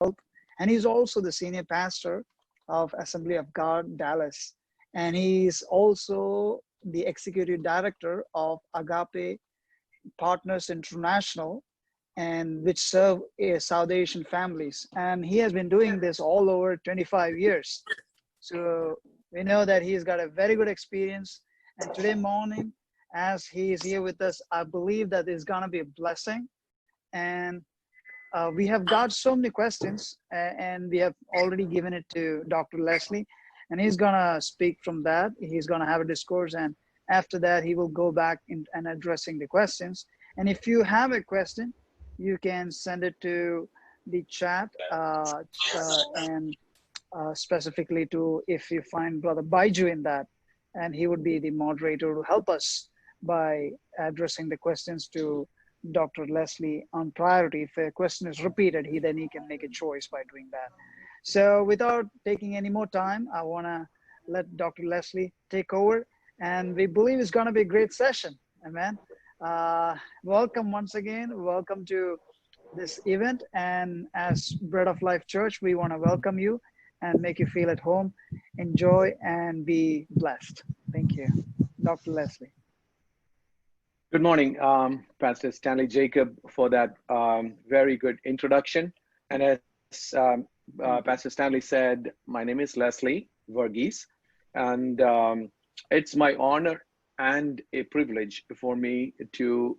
and he's also the senior pastor of Assembly of God, Dallas. And he's also the executive director of Agape Partners International, and which serve South Asian families. And he has been doing this all over 25 years. So we know that he's got a very good experience. And today morning, as he is here with us, I believe that it's going to be a blessing. And we have got so many questions, and we have already given it to Dr. Leslie, and he's going to speak from that. He's going to have a discourse, and after that, he will go back and addressing the questions. And if you have a question, you can send it to the chat and specifically to, if you find Brother Baiju in that, and he would be the moderator to help us by addressing the questions to Dr. Leslie on priority. If a question is repeated, then he can make a choice by doing that. So without taking any more time, I want to let Dr. Leslie take over, and we believe it's going to be a great session. Amen. Welcome once again. Welcome to this event. And as Bread of Life Church, we want to welcome you and make you feel at home. Enjoy and be blessed. Thank you. Dr. Leslie. Good morning, Pastor Stanley Jacob, for that very good introduction. And as Pastor Stanley said, my name is Leslie Verghese, and it's my honor and a privilege for me to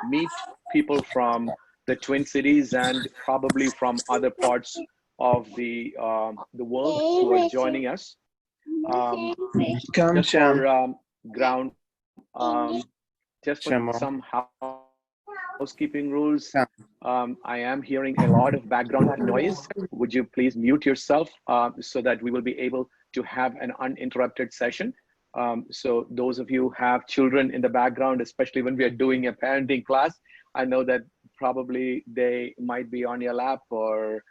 meet people from the Twin Cities and probably from other parts of the world who are joining us. Just for ground, just for some housekeeping rules, I am hearing a lot of background noise. Would you please mute yourself so that we will be able to have an uninterrupted session? So those of you who have children in the background, especially when we are doing a parenting class, I know that probably they might be on your lap or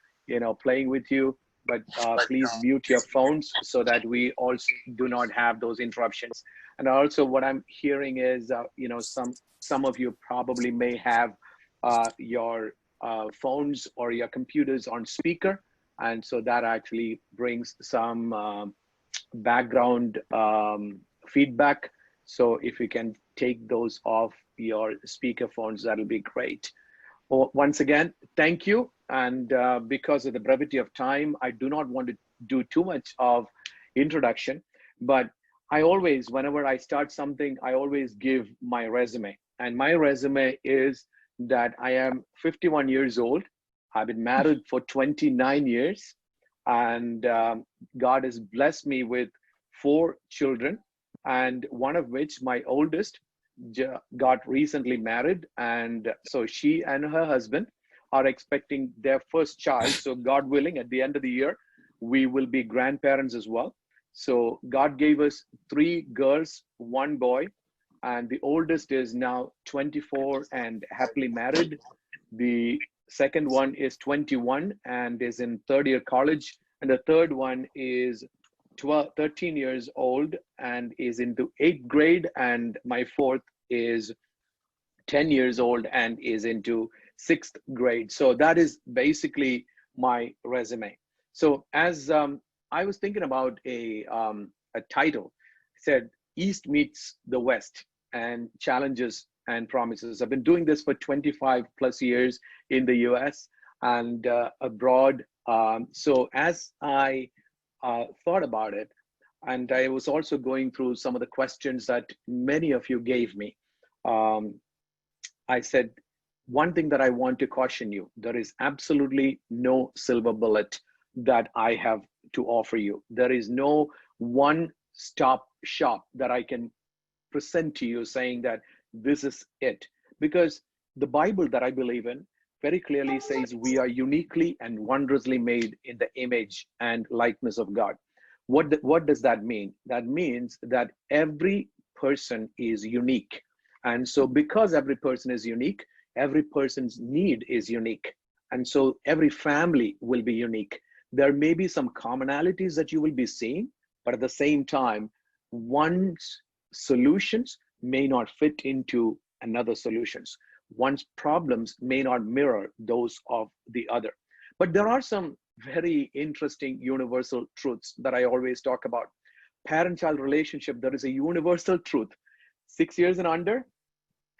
playing with you, but please mute your phones so that we also do not have those interruptions. And also what I'm hearing is, some of you probably may have your phones or your computers on speaker. And so that actually brings some background feedback. So if you can take those off your speaker phones, that'll be great. Well, once again, thank you. And because of the brevity of time, I do not want to do too much of introduction, but I always, whenever I start something, I always give my resume. And my resume is that I am 51 years old. I've been married for 29 years. And God has blessed me with 4 children, and one of which, my oldest, got recently married. And so she and her husband are expecting their first child. So God willing, at the end of the year, we will be grandparents as well. So God gave us 3 girls, 1 boy, and the oldest is now 24 and happily married. The second one is 21 and is in 3rd year college. And the third one is 13 years old and is into 8th grade. And my 4th is 10 years old and is into 6th grade. So that is basically my resume. So as I was thinking about a title, it said East Meets the West and Challenges and Promises. I've been doing this for 25 plus years in the US and abroad. So as I thought about it, and I was also going through some of the questions that many of you gave me, I said, one thing that I want to caution you, there is absolutely no silver bullet that I have to offer you. There is no one-stop shop that I can present to you saying that this is it. Because the Bible that I believe in very clearly says we are uniquely and wondrously made in the image and likeness of God. What does that mean? That means that every person is unique. And so because every person is unique, every person's need is unique. And so every family will be unique. There may be some commonalities that you will be seeing, but at the same time, one's solutions may not fit into another solutions. One's problems may not mirror those of the other. But there are some very interesting universal truths that I always talk about. Parent-child relationship, there is a universal truth. 6 years and under,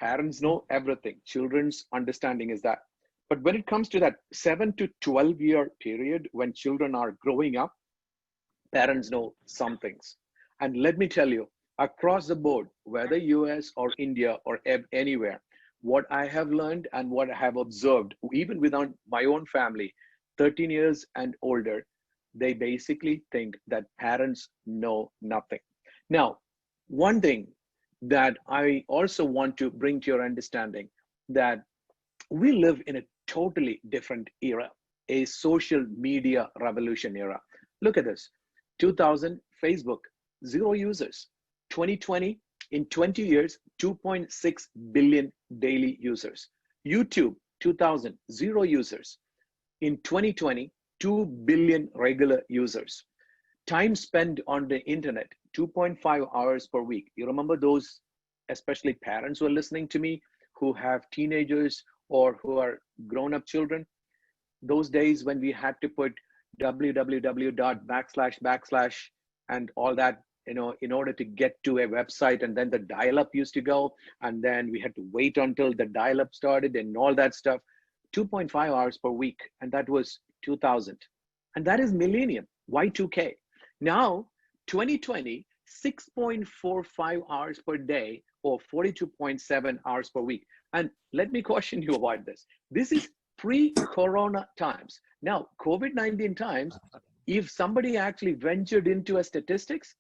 parents know everything. Children's understanding is that. But when it comes to that 7 to 12-year period when children are growing up, parents know some things. And let me tell you, across the board, whether US or India or anywhere, what I have learned and what I have observed, even within my own family, 13 years and older, they basically think that parents know nothing. Now, one thing that I also want to bring to your understanding, that we live in a totally different era, a social media revolution era. Look at this. 2000, Facebook, 0 users. 2020, in 20 years, 2.6 billion daily users. YouTube, 2000, 0 users. In 2020, 2 billion regular users. Time spent on the internet, 2.5 hours per week. You remember those, especially parents who are listening to me, who have teenagers or who are grown-up children? Those days when we had to put www. And all that, in order to get to a website, and then the dial-up used to go, and then we had to wait until the dial-up started and all that stuff. 2.5 hours per week, and that was 2000. And that is millennium, Y2K. Now, 2020, 6.45 hours per day, or 42.7 hours per week. And let me caution you about this. This is pre-corona times. Now, COVID-19 times, if somebody actually ventured into a statistics,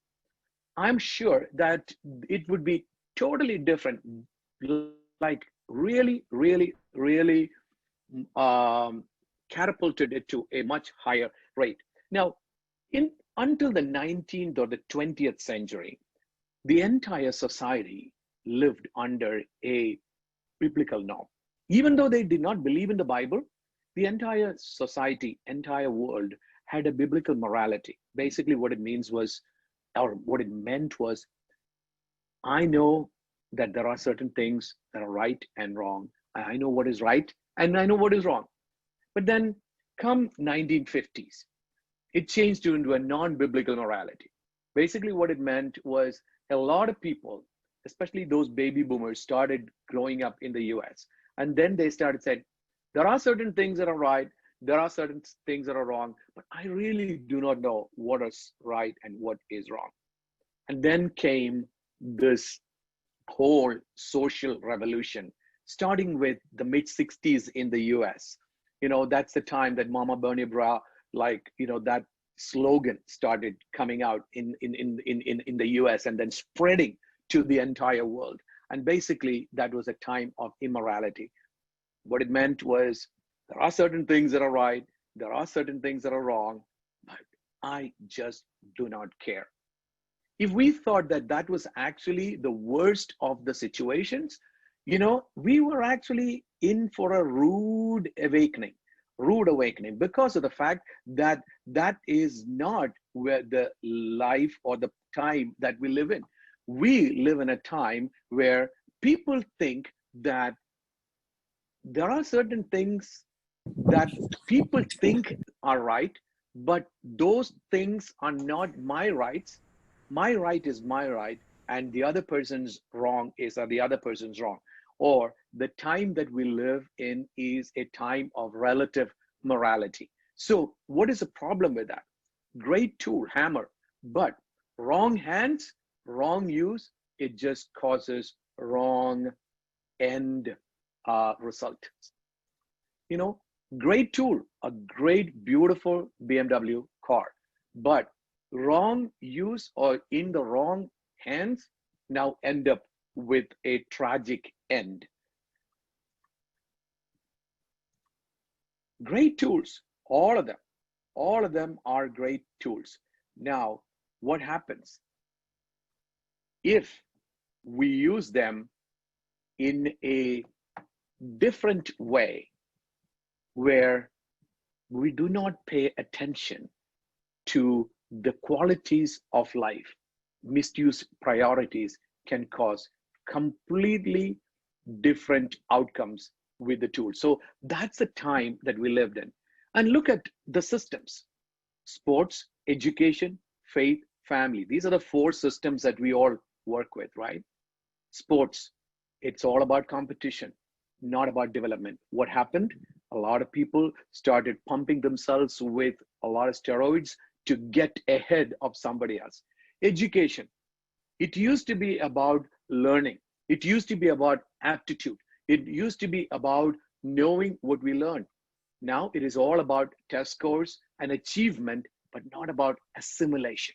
I'm sure that it would be totally different, like really, really, really catapulted it to a much higher rate. Now, until the 19th or the 20th century, the entire society lived under a biblical norm. Even though they did not believe in the Bible, the entire society, entire world had a biblical morality. Basically, what it means was, or what it meant was, I know that there are certain things that are right and wrong. I know what is right and I know what is wrong. But then come 1950s, it changed into a non-biblical morality. Basically, what it meant was a lot of people, especially those baby boomers, started growing up in the US. And then they started saying, there are certain things that are right, there are certain things that are wrong, but I really do not know what is right and what is wrong. And then came this whole social revolution, starting with the mid 60s in the US. That's the time that Mama Bernie Bra, that slogan started coming out in the US and then spreading to the entire world. And basically, that was a time of immorality. What it meant was, there are certain things that are right, there are certain things that are wrong, but I just do not care. If we thought that that was actually the worst of the situations, we were actually in for a rude awakening, because of the fact that that is not where the life or the time that we live in. We live in a time where people think that there are certain things that people think are right, but those things are not my rights. My right is my right, and the other person's wrong is the other person's wrong. Or the time that we live in is a time of relative morality. So what is the problem with that? Great tool, hammer, but wrong hands, wrong use, it just causes wrong end result. Great tool, a great, beautiful BMW car, but wrong use or in the wrong hands now end up with a tragic end. Great tools, all of them are great tools. Now, what happens if we use them in a different way, where we do not pay attention to the qualities of life? Misuse priorities can cause completely different outcomes with the tool. So that's the time that we lived in. And look at the systems: sports, education, faith, family. These are the four systems that we all work with, right? Sports, it's all about competition, not about development. What happened? A lot of people started pumping themselves with a lot of steroids to get ahead of somebody else. Education, it used to be about learning, it used to be about aptitude, it used to be about knowing what we learned. Now it is all about test scores and achievement, but not about assimilation.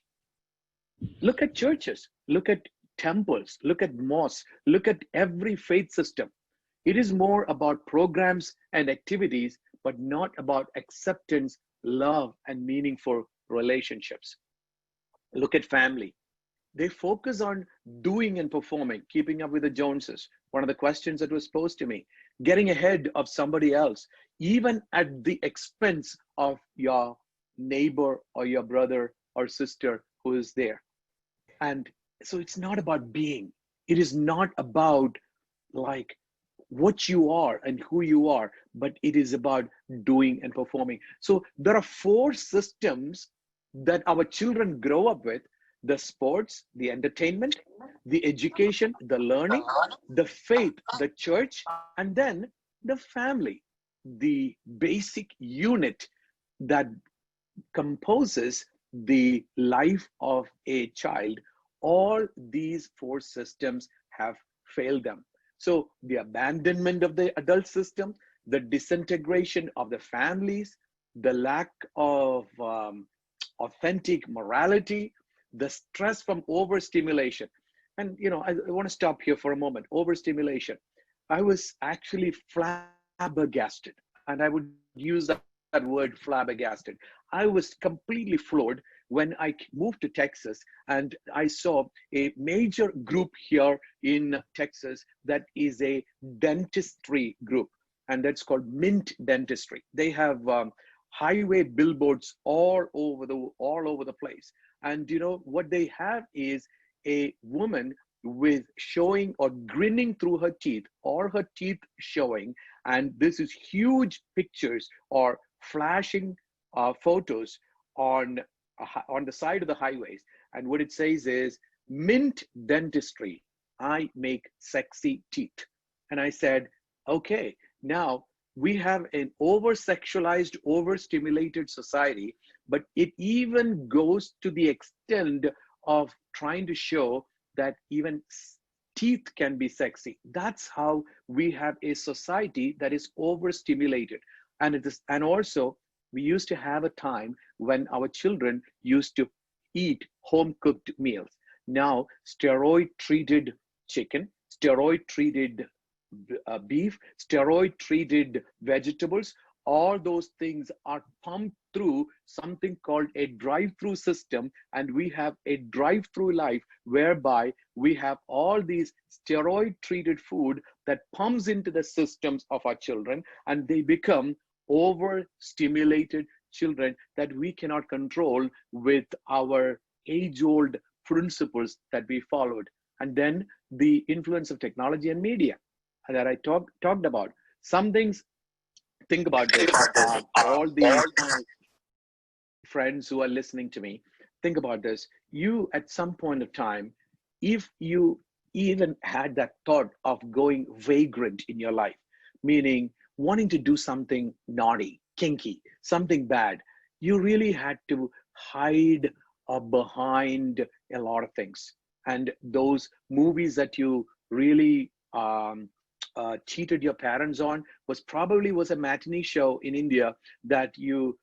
Look at churches, look at temples, look at mosques, look at every faith system. It is more about programs and activities, but not about acceptance, love, and meaningful relationships. Look at family. They focus on doing and performing, keeping up with the Joneses. One of the questions that was posed to me: getting ahead of somebody else, even at the expense of your neighbor or your brother or sister who is there. And so it's not about being, it is not about like what you are and who you are, but it is about doing and performing. So there are four systems that our children grow up with: the sports, the entertainment, the education, the learning, the faith, the church, and then the family, the basic unit that composes the life of a child. All these four systems have failed them. So the abandonment of the adult system, the disintegration of the families, the lack of authentic morality, the stress from overstimulation. And I want to stop here for a moment. Overstimulation. I was actually flabbergasted, and I would use that word flabbergasted. I was completely floored when I moved to Texas and I saw a major group here in Texas that is a dentistry group, and that's called Mint Dentistry. They have highway billboards all over the place, and what they have is a woman with showing or grinning through her teeth, or her teeth showing, and this is huge pictures or flashing photos on on the side of the highways. And what it says is, Mint Dentistry, I make sexy teeth. And I said, okay, now we have an over sexualized, overstimulated society, but it even goes to the extent of trying to show that even teeth can be sexy. That's how we have a society that is overstimulated. And also, we used to have a time when our children used to eat home cooked meals. Now, steroid treated chicken, steroid treated beef, steroid treated vegetables, all those things are pumped through something called a drive-through system. And we have a drive-through life whereby we have all these steroid treated food that pumps into the systems of our children, and they become overstimulated children that we cannot control with our age-old principles that we followed. And then the influence of technology and media that I talked about. Some things, think about this. All the friends who are listening to me, think about this. You, at some point of time, if you even had that thought of going vagrant in your life, meaning wanting to do something naughty, kinky, something bad, you really had to hide behind a lot of things. And those movies that you really cheated your parents on was a matinee show in India that you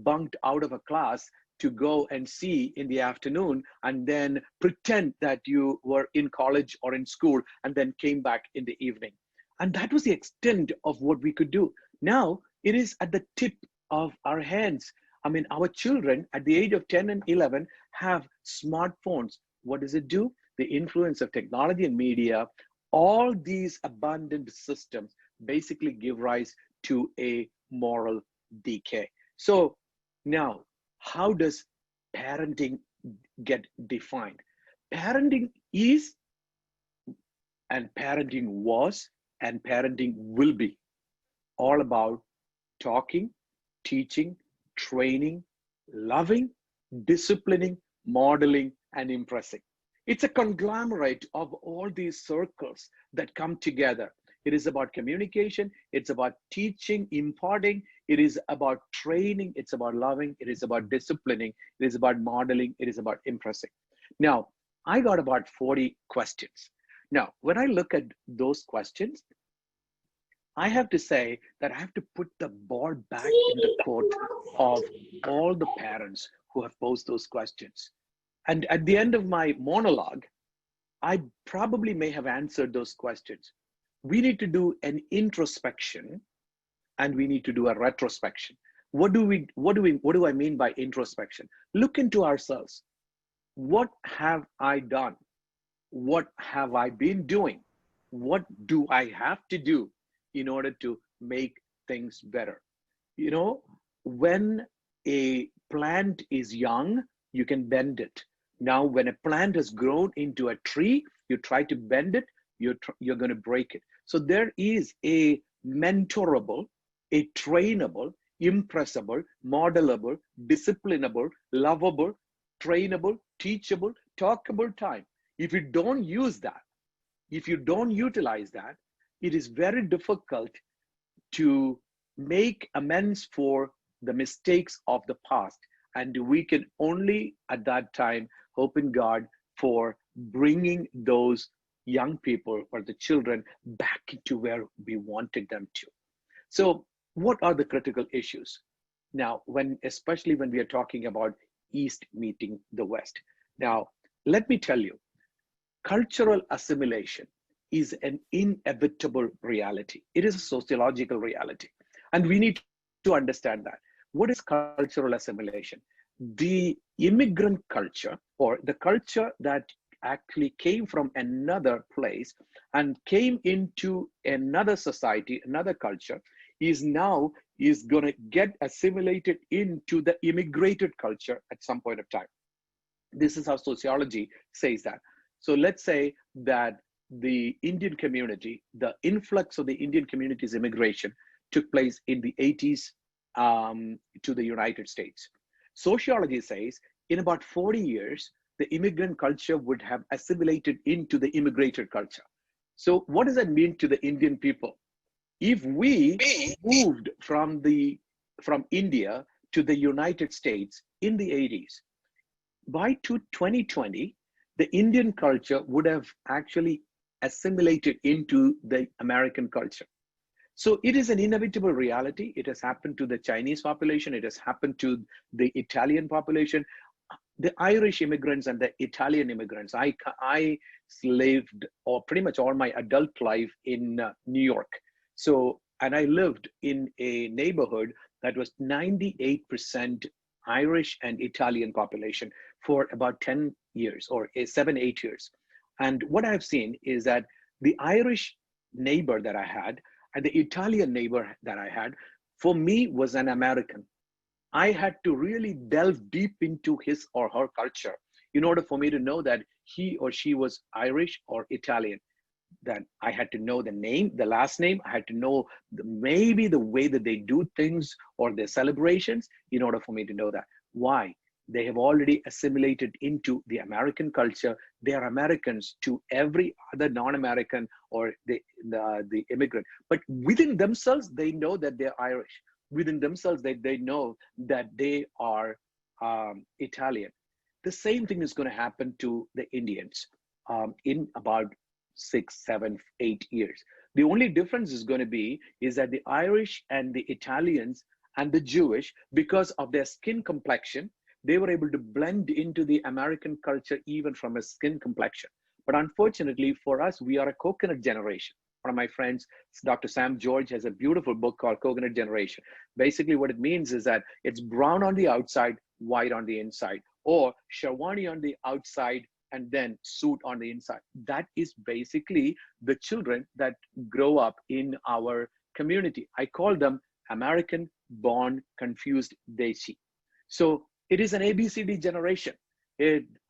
bunked out of a class to go and see in the afternoon, and then pretend that you were in college or in school, and then came back in the evening. And that was the extent of what we could do. Now it is at the tip of our hands. I mean, our children at the age of 10 and 11 have smartphones. What does it do? The influence of technology and media, all these abundant systems basically give rise to a moral decay. So now, how does parenting get defined? Parenting is, and parenting was, and parenting will be all about talking, teaching, training, loving, disciplining, modeling, and impressing. It's a conglomerate of all these circles that come together. It is about communication, it's about teaching, imparting, it is about training, it's about loving, it is about disciplining, it is about modeling, it is about impressing. Now, I got about 40 questions. Now, when I look at those questions, I have to say that I have to put the ball back in the court of all the parents who have posed those questions. And at the end of my monologue, I probably may have answered those questions. We need to do an introspection and we need to do a retrospection. What do I mean by introspection? Look into ourselves. What have I done? What have I been doing? What do I have to do in order to make things better? You know, when a plant is young, you can bend it. Now, when a plant has grown into a tree, you try to bend it, you're going to break it. So there is a mentorable, a trainable, impressible, modelable, disciplinable, lovable, trainable, teachable, talkable time. If you don't use that, if you don't utilize that, it is very difficult to make amends for the mistakes of the past. And we can only at that time hope in God for bringing those young people or the children back to where we wanted them to. So what are the critical issues? Now, especially when we are talking about East meeting the West. Now, let me tell you, cultural assimilation is an inevitable reality. It is a sociological reality. And we need to understand that. What is cultural assimilation? The immigrant culture, or the culture that actually came from another place and came into another society, another culture, is going to get assimilated into the immigrated culture at some point of time. This is how sociology says that. So let's say that the Indian community, the influx of the Indian community's immigration took place in the 80s to the United States. Sociology says in about 40 years, the immigrant culture would have assimilated into the immigrated culture. So what does that mean to the Indian people? If we moved from India to the United States in the 80s, by 2020, the Indian culture would have actually assimilated into the American culture. So it is an inevitable reality. It has happened to the Chinese population. It has happened to the Italian population. The Irish immigrants and the Italian immigrants. I lived pretty much all my adult life in New York. So, and I lived in a neighborhood that was 98% Irish and Italian population for about 10 years or 7-8 years. And what I've seen is that the Irish neighbor that I had and the Italian neighbor that I had, for me, was an American. I had to really delve deep into his or her culture in order for me to know that he or she was Irish or Italian. That I had to know the name, the last name. I had to know maybe the way that they do things or their celebrations in order for me to know that. Why? They have already assimilated into the American culture. They are Americans to every other non-American or the immigrant. But within themselves, they know that they're Irish. Within themselves, they know that they are Italian. The same thing is going to happen to the Indians in about 6, 7, 8 years. The only difference is going to be is that the Irish and the Italians and the Jewish, because of their skin complexion, they were able to blend into the American culture even from a skin complexion. But unfortunately for us, we are a coconut generation. One of my friends, Dr. Sam George, has a beautiful book called Coconut Generation. Basically what it means is that it's brown on the outside, white on the inside, or Sherwani on the outside, and then suit on the inside. That is basically the children that grow up in our community. I call them American born confused DESI. So it is an ABCD generation.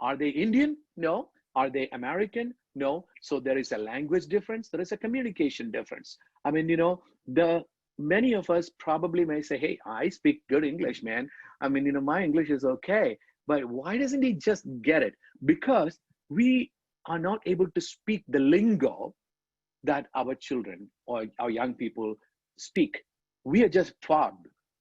Are they Indian? No. Are they American? No. So there is a language difference. There is a communication difference. I mean, you know, the many of us probably may say, hey, I speak good English, man. I mean, my English is okay. But why doesn't he just get it? Because we are not able to speak the lingo that our children or our young people speak. We are just fob.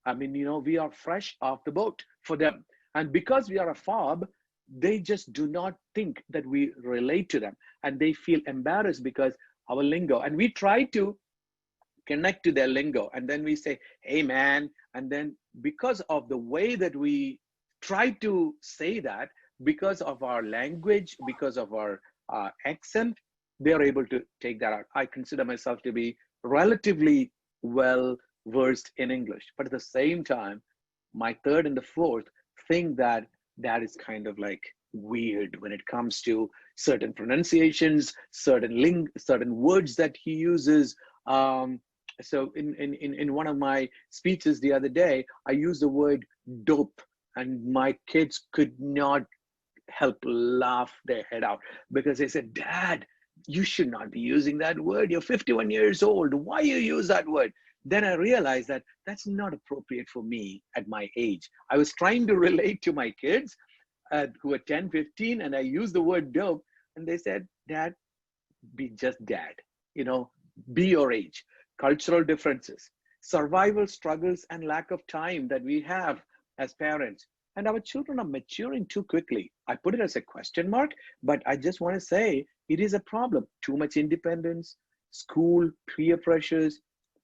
I mean, we are fresh off the boat for them. And because we are a fob, they just do not think that we relate to them. And they feel embarrassed because our lingo. And we try to connect to their lingo. And then we say, hey, man. And then because of the way that we try to say that, because of our language, because of our accent, they are able to take that out. I consider myself to be relatively well versed in English, but at the same time, my third and the fourth think that that is kind of like weird when it comes to certain pronunciations, certain words that he uses. So in one of my speeches the other day, I used the word dope, and my kids could not help laugh their head out because they said, Dad, you should not be using that word. You're 51 years old. Why you use that word? Then I realized that that's not appropriate for me at my age. I was trying to relate to my kids who are 10, 15, and I used the word dope, and they said, Dad, be just dad, be your age. Cultural differences, survival struggles, and lack of time that we have as parents. And our children are maturing too quickly. I put it as a question mark, but I just want to say it is a problem. Too much independence, school, peer pressures,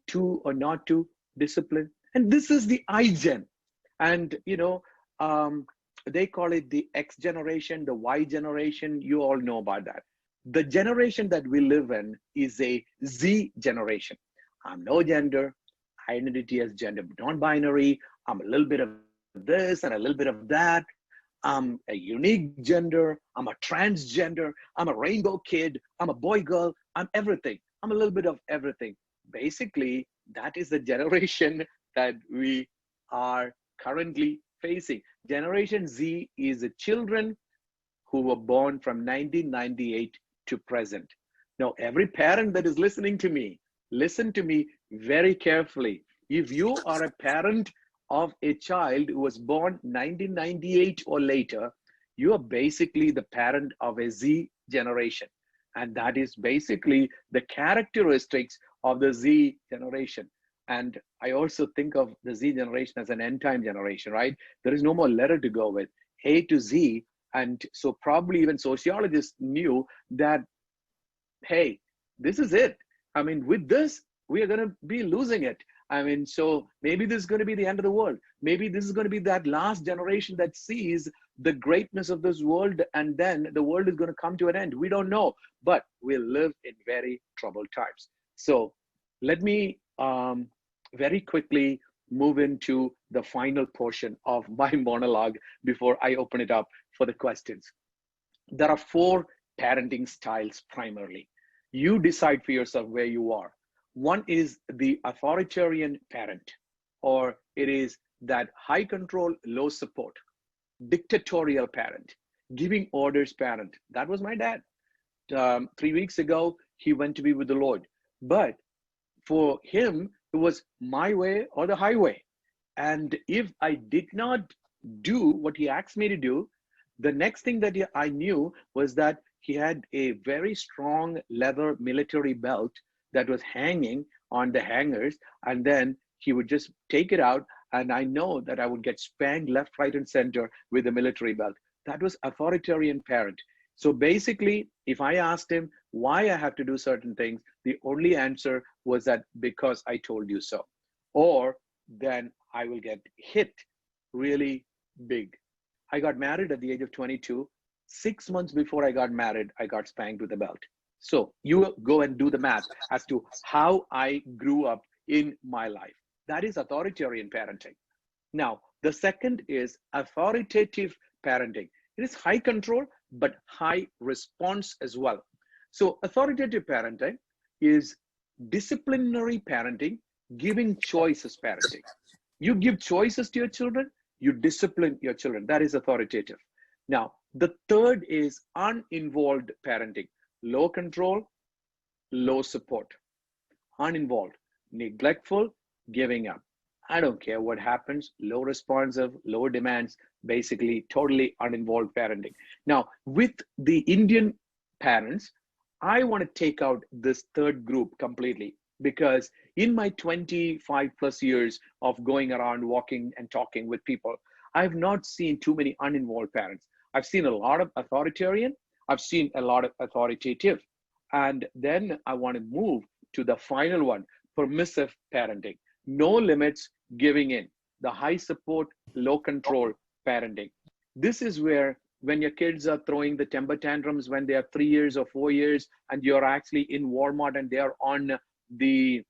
to or not to discipline. And this is the iGen. And, they call it the X generation, the Y generation. You all know about that. The generation that we live in is a Z generation. I'm no gender, identity as gender non-binary. I'm a little bit of this and a little bit of that. I'm a unique gender. I'm a transgender. I'm a rainbow kid. I'm a boy, girl. I'm everything. I'm a little bit of everything. Basically, that is the generation that we are currently facing. Generation Z is the children who were born from 1998 to present. Now, every parent that is listening to me, listen to me very carefully. If you are a parent of a child who was born 1998 or later, you are basically the parent of a Z generation. And that is basically the characteristics of the Z generation. And I also think of the Z generation as an end time generation, right? There is no more letter to go with, A to Z. And so probably even sociologists knew that, hey, this is it. I mean, with this, we are going to be losing it. I mean, so maybe this is going to be the end of the world. Maybe this is going to be that last generation that sees the greatness of this world, and then the world is going to come to an end. We don't know, but we'll live in very troubled times. So let me very quickly move into the final portion of my monologue before I open it up for the questions. There are 4 parenting styles primarily. You decide for yourself where you are. One is the authoritarian parent, or it is that high control, low support, dictatorial parent, giving orders parent. That was my dad. 3 weeks ago, he went to be with the Lord. But for him, it was my way or the highway. And if I did not do what he asked me to do, the next thing that I knew was that he had a very strong leather military belt that was hanging on the hangers, and then he would just take it out, and I know that I would get spanked left, right, and center with a military belt. That was authoritarian parent. So basically, if I asked him why I have to do certain things, the only answer was that because I told you so. Or then I will get hit really big. I got married at the age of 22. 6 months before I got married, I got spanked with a belt. So you go and do the math as to how I grew up in my life. That is authoritarian parenting. Now, the second is authoritative parenting. It is high control, but high response as well. So authoritative parenting is disciplinary parenting, giving choices parenting. You give choices to your children, you discipline your children. That is authoritative. Now, the third is uninvolved parenting. Low control, low support. Uninvolved, neglectful, giving up. I don't care what happens, low responsive, low demands, basically totally uninvolved parenting. Now, with the Indian parents, I want to take out this third group completely because in my 25 plus years of going around walking and talking with people, I've not seen too many uninvolved parents. I've seen a lot of authoritarian, I've seen a lot of authoritative. And then I want to move to the final one, permissive parenting. No limits, giving in. The high support, low control parenting. This is where when your kids are throwing the temper tantrums when they are 3 years or 4 years, and you're actually in Walmart and they're on the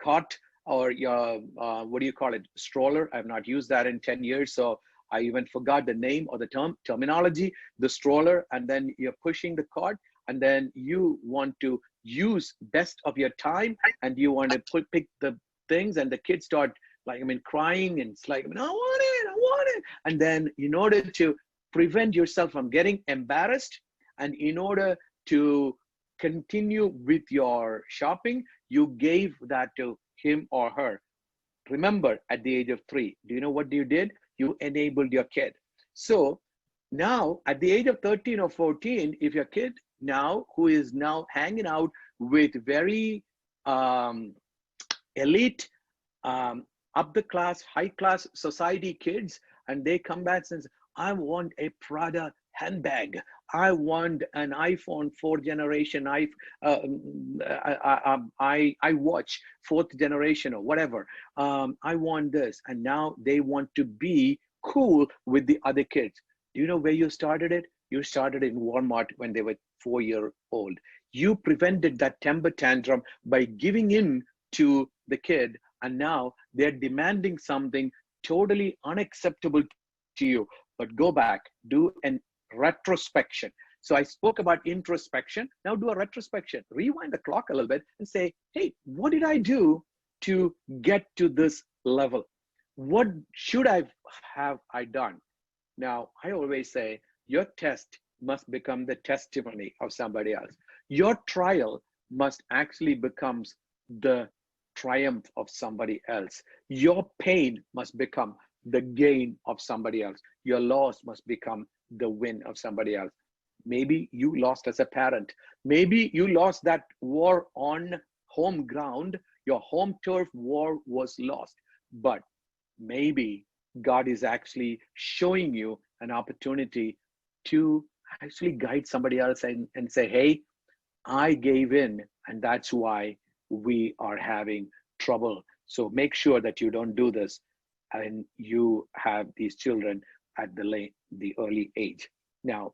cart or your what do you call it, stroller. I've not used that in 10 years, so I even forgot the name or the terminology, the stroller, and then you're pushing the cart, and then you want to use best of your time, and you want to pick the things, and the kids start like, I mean, crying, and it's like, I want it, I want it. And then in order to prevent yourself from getting embarrassed, and in order to continue with your shopping, you gave that to him or her. Remember, at the age of 3, do you know what you did? You enabled your kid. So now at the age of 13 or 14, if your kid now, who is now hanging out with very elite, up the class, high class society kids, and they come back and say, I want a Prada handbag. I want an iPhone 4th generation. I watch 4th generation or whatever. I want this. And now they want to be cool with the other kids. Do you know where you started it? You started in Walmart when they were 4-year-old. You prevented that temper tantrum by giving in to the kid. And now they're demanding something totally unacceptable to you. But go back, do an retrospection. So I spoke about introspection. Now do a retrospection. Rewind the clock a little bit and say, hey, what did I do to get to this level? What should I have done? Now, I always say your test must become the testimony of somebody else. Your trial must actually becomes the triumph of somebody else. Your pain must become the gain of somebody else. Your loss must become the win of somebody else. Maybe you lost as a parent. Maybe you lost that war on home ground. Your home turf war was lost. But maybe God is actually showing you an opportunity to actually guide somebody else and say, hey, I gave in, and that's why we are having trouble. So make sure that you don't do this and you have these children at the early age. Now,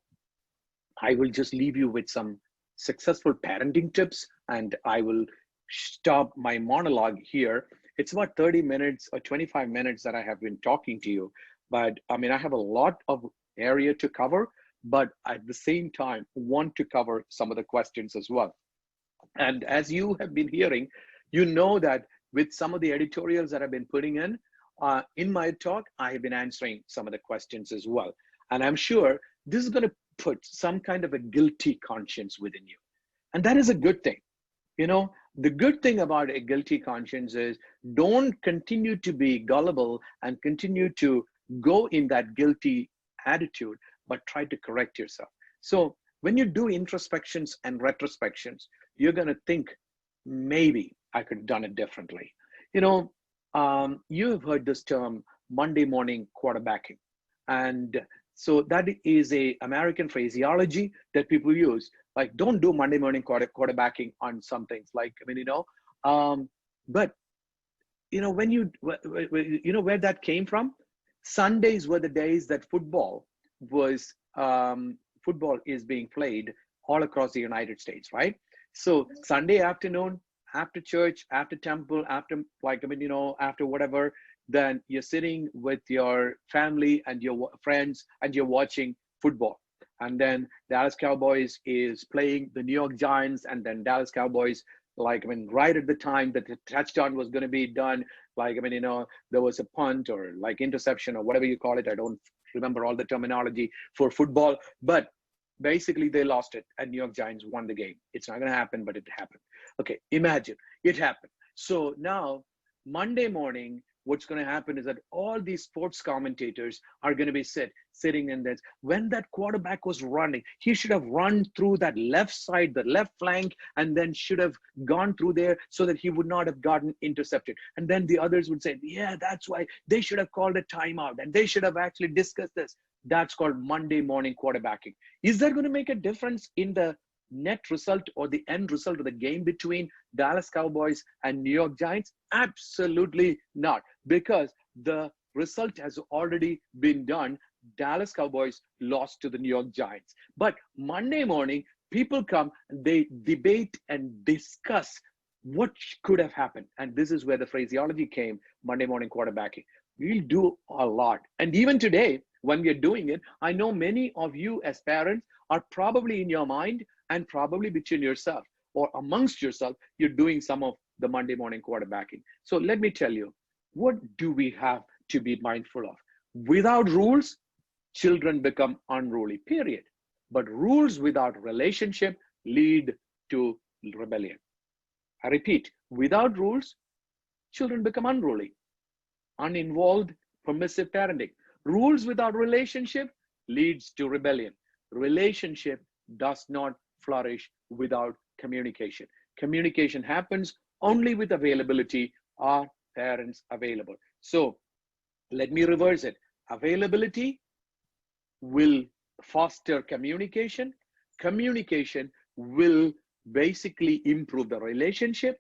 I will just leave you with some successful parenting tips, and I will stop my monologue here. It's about 30 minutes or 25 minutes that I have been talking to you, but I mean, I have a lot of area to cover, but at the same time, want to cover some of the questions as well. And as you have been hearing, you know that with some of the editorials that I've been putting in my talk, I have been answering some of the questions as well. And I'm sure this is going to put some kind of a guilty conscience within you. And that is a good thing. You know, the good thing about a guilty conscience is don't continue to be gullible and continue to go in that guilty attitude, but try to correct yourself. So when you do introspections and retrospections, you're going to think, maybe I could have done it differently. You know, you've heard this term Monday morning quarterbacking. And so that is a American phraseology that people use. Like, don't do Monday morning quarterbacking on some things. Like, I mean, you know, but you know, when you know where that came from? Sundays were the days that football is being played all across the United States, right? So Sunday afternoon, after church, after temple, after, like, I mean, you know, after whatever, then you're sitting with your family and your friends and you're watching football. And then Dallas Cowboys is playing the New York Giants, and then Dallas Cowboys, like, I mean, right at the time that the touchdown was going to be done, like, I mean, you know, there was a punt or like interception or whatever you call it. I don't remember all the terminology for football, but basically they lost it and New York Giants won the game. It's not going to happen, but it happened. Okay, imagine it happened. So now, Monday morning, what's going to happen is that all these sports commentators are going to be sitting in this. When that quarterback was running, he should have run through that left side, the left flank, and then should have gone through there so that he would not have gotten intercepted. And then the others would say, yeah, that's why they should have called a timeout and they should have actually discussed this. That's called Monday morning quarterbacking. Is that going to make a difference in the net result or the end result of the game between Dallas Cowboys and New York Giants? Absolutely not, because the result has already been done. Dallas Cowboys lost to the New York Giants. But Monday morning, people come and they debate and discuss what could have happened. And this is where the phraseology came, Monday morning quarterbacking. We'll do a lot. And even today, when we are doing it, I know many of you as parents are probably in your mind and probably between yourself or amongst yourself, you're doing some of the Monday morning quarterbacking. So let me tell you, what do we have to be mindful of? Without rules, children become unruly, period. But rules without relationship lead to rebellion. I repeat, without rules, children become unruly, uninvolved, permissive parenting. Rules without relationship leads to rebellion. Relationship does not flourish without communication. Communication happens only with availability. Are parents available? So let me reverse it. Availability will foster communication. Communication will basically improve the relationship.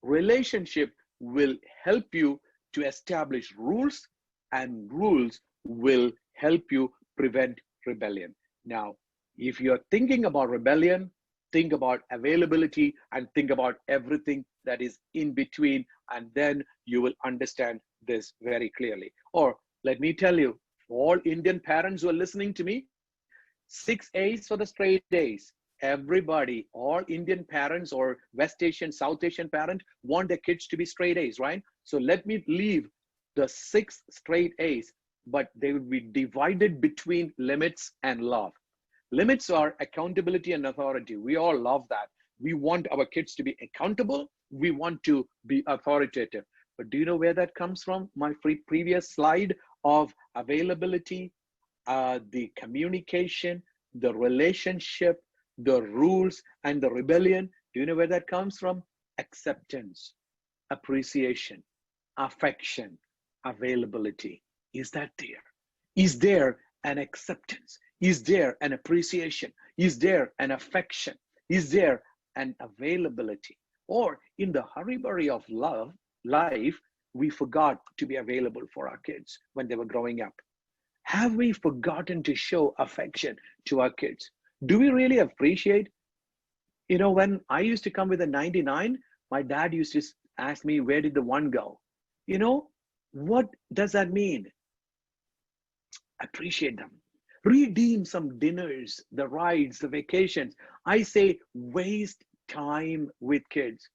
Relationship will help you to establish rules, and rules will help you prevent rebellion. Now, if you're thinking about rebellion, think about availability and think about everything that is in between, and then you will understand this very clearly. Or let me tell you, all Indian parents who are listening to me, 6 A's for the straight A's. Everybody, all Indian parents or West Asian, South Asian parent want their kids to be straight A's, right? So let me leave the 6 straight A's, but they will be divided between limits and love. Limits are accountability and authority. We all love that. We want our kids to be accountable. We want to be authoritative. But do you know where that comes from? My previous slide of availability, the communication, the relationship, the rules, and the rebellion. Do you know where that comes from? Acceptance, appreciation, affection, availability. Is that there? Is there an acceptance? Is there an appreciation? Is there an affection? Is there an availability? Or in the hurry-burry of life, we forgot to be available for our kids when they were growing up. Have we forgotten to show affection to our kids? Do we really appreciate? When I used to come with a 99, my dad used to ask me, where did the one go? What does that mean? Appreciate them. Redeem some dinners, the rides, the vacations. I say waste time with kids.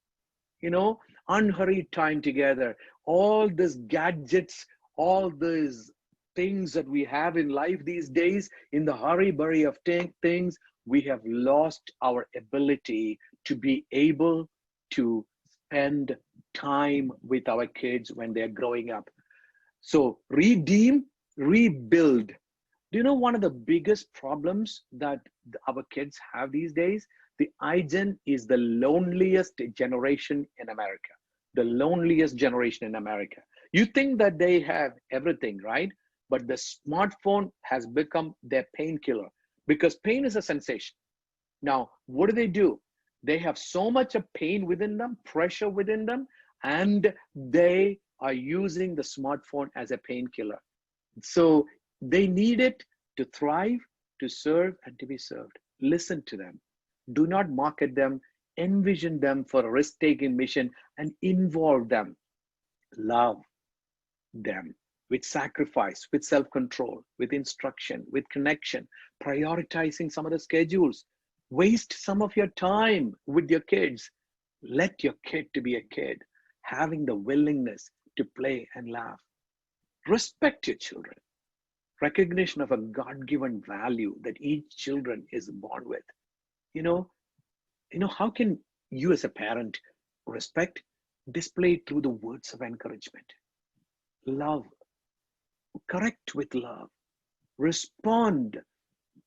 Unhurried time together. All these gadgets, all these things that we have in life these days, in the hurry-burry of things, we have lost our ability to be able to spend time with our kids when they're growing up. So redeem, rebuild. Do you know one of the biggest problems that our kids have these days? The iGen is the loneliest generation in America. The loneliest generation in America. You think that they have everything, right? But the smartphone has become their painkiller, because pain is a sensation. Now, what do? They have so much of pain within them, pressure within them, and they are using the smartphone as a painkiller. So they need it to thrive, to serve, and to be served. Listen to them. Do not market them. Envision them for a risk-taking mission and involve them. Love them with sacrifice, with self-control, with instruction, with connection, prioritizing some of the schedules. Waste some of your time with your kids. Let your kid to be a kid, having the willingness to play and laugh. Respect your children. Recognition of a God-given value that each children is born with. How can you as a parent respect? displayed through the words of encouragement. Love, correct with love, respond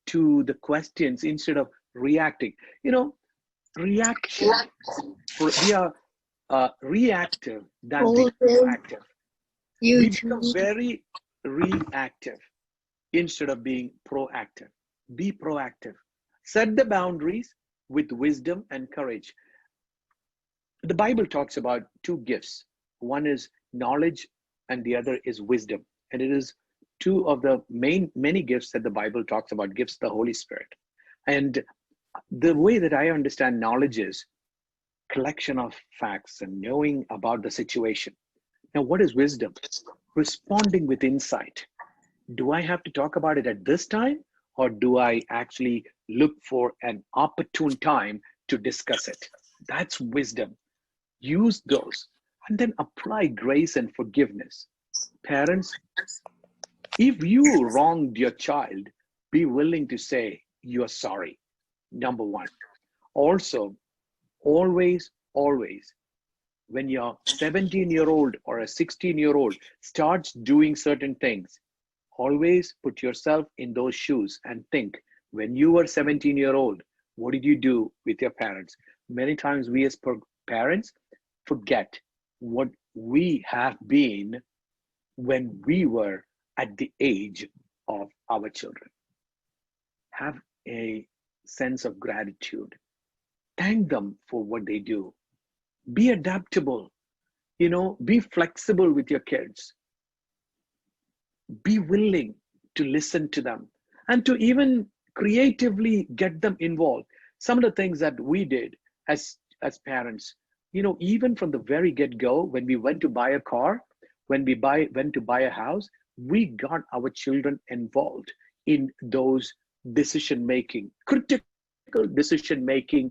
to the questions instead of reacting. You know, reaction, we are reactive than being proactive. We become very reactive instead of being proactive. Be proactive. Set the boundaries with wisdom and courage. The Bible talks about two gifts. One is knowledge and the other is wisdom. And it is two of the many gifts that the Bible talks about, gifts of the Holy Spirit. And the way that I understand knowledge is collection of facts and knowing about the situation. Now, what is wisdom? Responding with insight. Do I have to talk about it at this time, or do I actually look for an opportune time to discuss it? That's wisdom. Use those and then apply grace and forgiveness. Parents, if you wronged your child, be willing to say you're sorry. Number one. Also, always, when your 17-year-old or a 16-year-old starts doing certain things, always put yourself in those shoes and think, when you were 17-year-old, what did you do with your parents? Many times we as parents forget what we have been when we were at the age of our children. Have a sense of gratitude. Thank them for what they do. Be adaptable, be flexible with your kids. Be willing to listen to them and to even creatively get them involved. Some of the things that we did as parents, even from the very get-go, when we went to buy a car, when we went to buy a house, we got our children involved in those decision-making, critical decision-making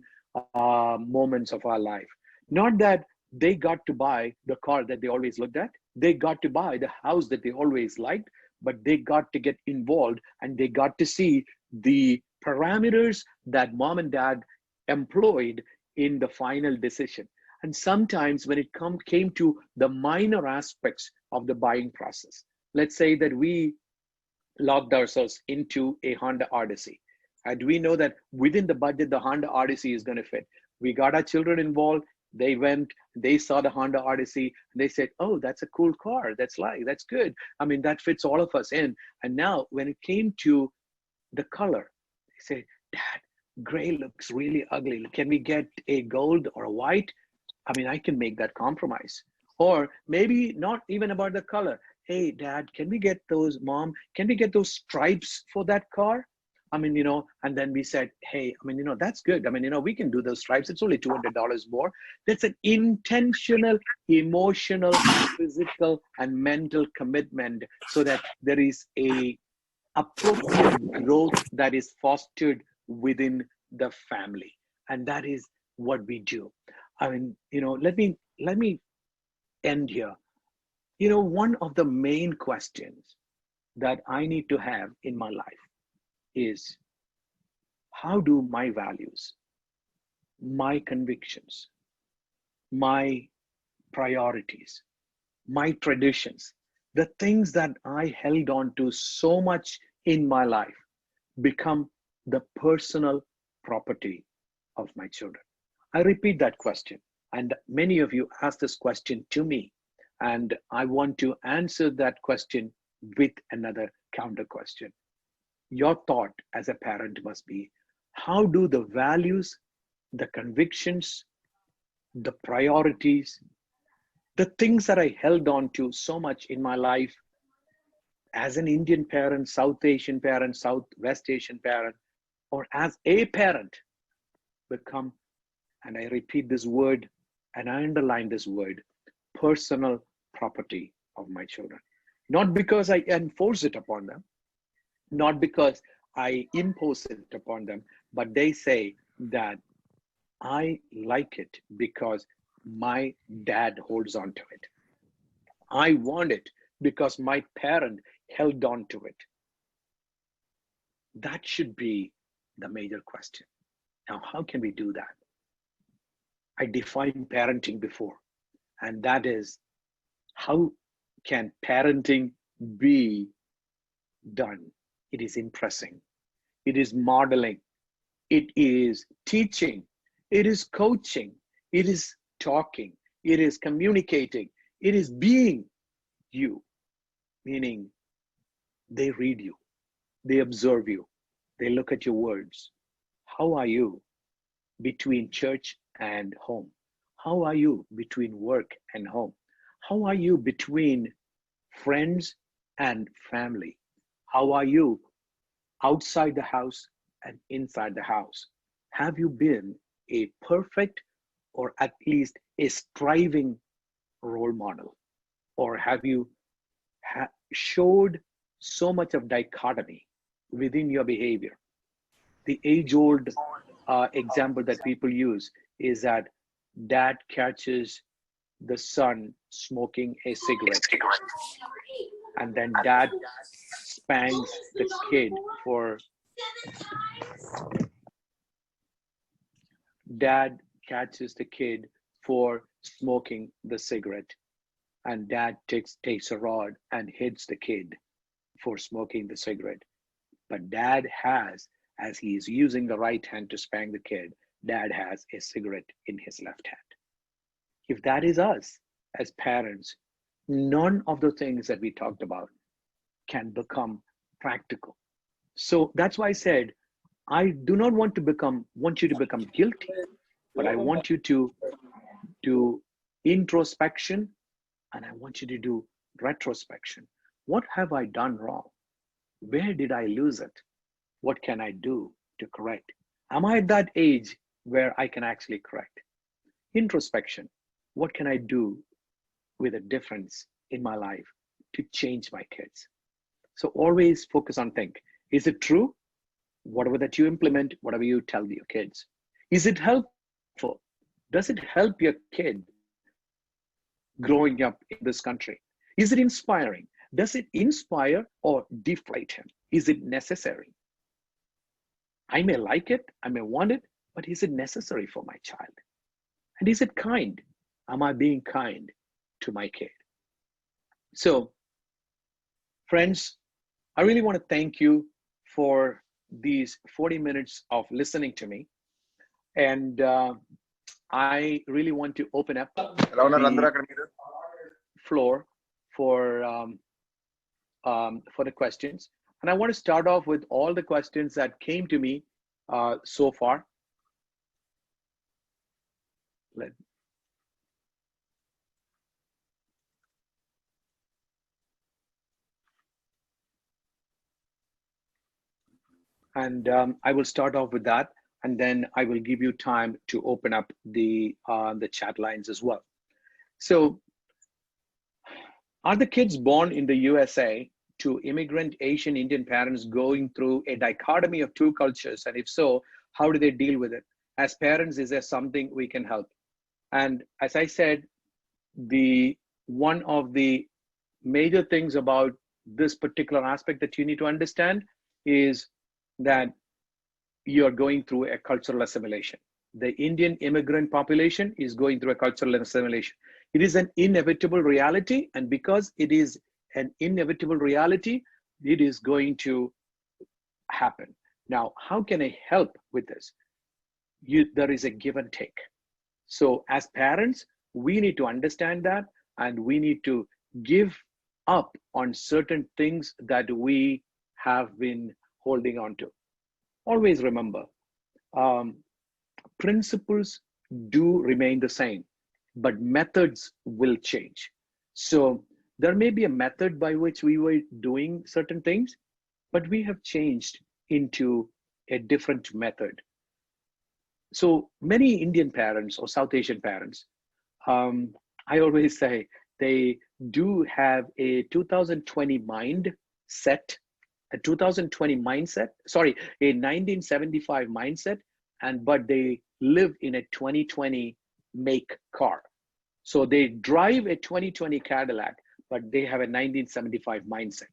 moments of our life. Not that they got to buy the car that they always looked at, they got to buy the house that they always liked, but they got to get involved and they got to see the parameters that mom and dad employed in the final decision. And sometimes when it came to the minor aspects of the buying process, let's say that we locked ourselves into a Honda Odyssey. And we know that within the budget, the Honda Odyssey is going to fit. We got our children involved. They went, they saw the Honda Odyssey, and they said, oh, that's a cool car. That's good. I mean, that fits all of us in. And now when it came to the color, they say, Dad, gray looks really ugly. Can we get a gold or a white? I mean, I can make that compromise. Or maybe not even about the color. Hey, Dad, can we get those, Mom? Can we get those stripes for that car? I mean, and then we said, hey, I mean, that's good. I mean, we can do those stripes. It's only $200 more. That's an intentional, emotional, physical, and mental commitment so that there is a appropriate growth that is fostered within the family. And that is what we do. I mean, let me end here. One of the main questions that I need to have in my life is, how do my values, my convictions, my priorities, my traditions, the things that I held on to so much in my life become the personal property of my children? I repeat that question, and many of you asked this question to me, and I want to answer that question with another counter question. Your thought as a parent must be, how do the values, the convictions, the priorities, the things that I held on to so much in my life as an Indian parent, South Asian parent, Southwest Asian parent, or as a parent, become, and I repeat this word and I underline this word, personal property of my children. Not because I enforce it upon them, not because I impose it upon them, but they say that I like it because my dad holds on to it. I want it because my parent held on to it. That should be the major question. Now, how can we do that? I defined parenting before. And that is, how can parenting be done? It is impressing. It is modeling. It is teaching. It is coaching. It is talking. It is communicating. It is being you, meaning they read you, they observe you, they look at your words. How are you between church and home? How are you between work and home? How are you between friends and family? How are you outside the house and inside the house? Have you been a perfect or at least a striving role model? Or have you showed so much of dichotomy within your behavior? The age-old example that people use is that dad catches the son smoking a cigarette, and then dad spanks the kid for dad catches the kid for smoking the cigarette, and dad takes a rod and hits the kid for smoking the cigarette. But dad has, as he is using the right hand to spank the kid, dad has a cigarette in his left hand. If that is us as parents, none of the things that we talked about can become practical. So that's why I said, I do not want you to become guilty, but I want you to do introspection, and I want you to do retrospection. What have I done wrong? Where did I lose it? What can I do to correct? Am I at that age where I can actually correct? Introspection. What can I do with a difference in my life to change my kids? So always focus on think. Is it true? Whatever that you implement, whatever you tell your kids. Is it helpful? Does it help your kid growing up in this country? Is it inspiring? Does it inspire or deflate him? Is it necessary? I may like it, I may want it, but is it necessary for my child? And is it kind? Am I being kind to my kid? So, friends, I really want to thank you for these 40 minutes of listening to me. And I really want to open up the floor for the questions. And I want to start off with all the questions that came to me so far. And I will start off with that, and then I will give you time to open up the chat lines as well. So, are the kids born in the USA to immigrant Asian Indian parents going through a dichotomy of two cultures? And if so, how do they deal with it? As parents, is there something we can help? And as I said, one of the major things about this particular aspect that you need to understand is that you're going through a cultural assimilation. The Indian immigrant population is going through a cultural assimilation. It is an inevitable reality, and because it is an inevitable reality, it is going to happen. Now, how can I help with this? There is a give and take. So as parents, we need to understand that, and we need to give up on certain things that we have been holding on to. Always remember, principles do remain the same, but methods will change. So there may be a method by which we were doing certain things, but we have changed into a different method. So many Indian parents or South Asian parents, I always say they do have a 2020 mindset, a 2020 mindset, sorry, a 1975 mindset, but they live in a 2020 make car. So they drive a 2020 Cadillac, but they have a 1975 mindset.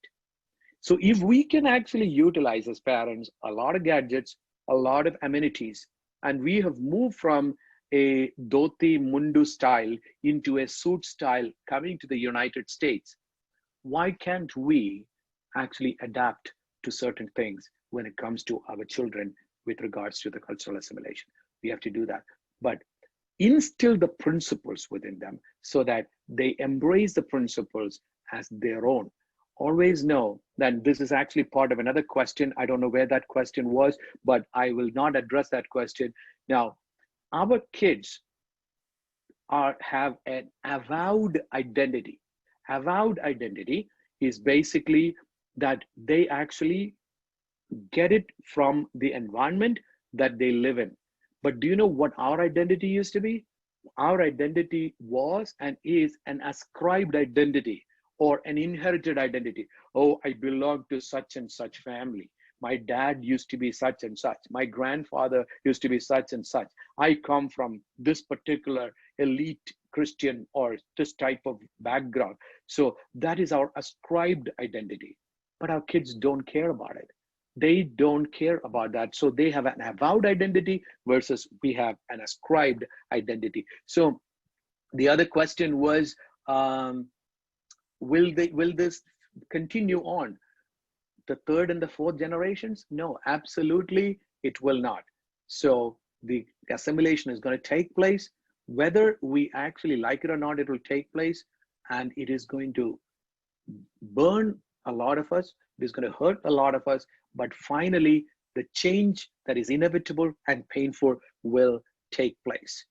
So if we can actually utilize as parents a lot of gadgets, a lot of amenities, and we have moved from a dhoti mundu style into a suit style coming to the United States. Why can't we actually adapt to certain things when it comes to our children with regards to the cultural assimilation? We have to do that. But instill the principles within them so that they embrace the principles as their own. Always know that this is actually part of another question. I don't know where that question was, but I will not address that question. Now, our kids have an avowed identity. Avowed identity is basically that they actually get it from the environment that they live in. But do you know what our identity used to be? Our identity was and is an ascribed identity or an inherited identity. Oh, I belong to such and such family. My dad used to be such and such. My grandfather used to be such and such. I come from this particular elite Christian or this type of background. So that is our ascribed identity. But our kids don't care about it. They don't care about that. So they have an avowed identity versus we have an ascribed identity. So the other question was, will this continue on? The third and the fourth generations? No, absolutely it will not. So the assimilation is going to take place. Whether we actually like it or not, it will take place, and it is going to burn a lot of us. It is going to hurt a lot of us, but finally the change that is inevitable and painful will take place.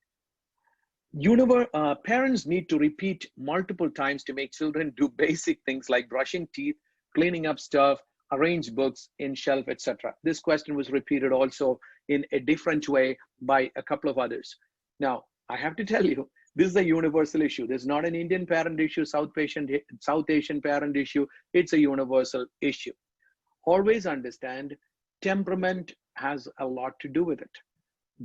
Parents need to repeat multiple times to make children do basic things like brushing teeth, cleaning up stuff, arrange books in shelf, etc. This question was repeated also in a different way by a couple of others. Now, I have to tell you, this is a universal issue. This is not an Indian parent issue, South Asian parent issue. It's a universal issue. Always understand, temperament has a lot to do with it.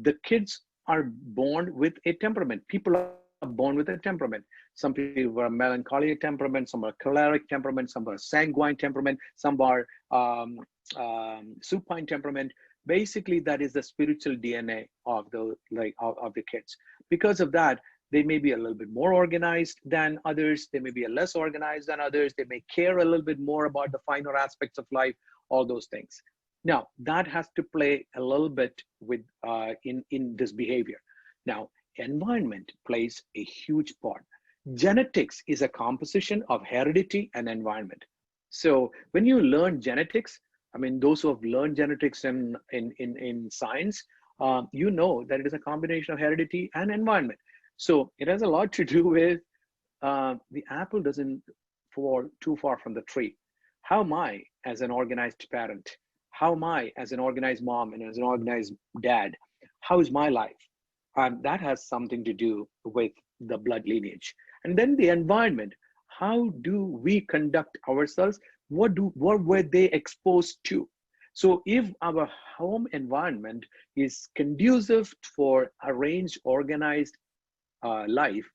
The kids are born with a temperament. People are born with a temperament. Some people are melancholy temperament, some are choleric temperament, some are sanguine temperament, some are supine temperament. Basically, that is the spiritual DNA of the kids. Because of that, they may be a little bit more organized than others. They may be less organized than others. They may care a little bit more about the finer aspects of life, all those things. Now, that has to play a little bit with in this behavior. Now, environment plays a huge part. Genetics is a composition of heredity and environment. So when you learn genetics, I mean, those who have learned genetics in science, you know that it is a combination of heredity and environment. So it has a lot to do with the apple doesn't fall too far from the tree. How am I as an organized parent? How am I as an organized mom and as an organized dad? How is my life? That has something to do with the blood lineage. And then the environment. How do we conduct ourselves? What were they exposed to? So if our home environment is conducive for arranged, organized life,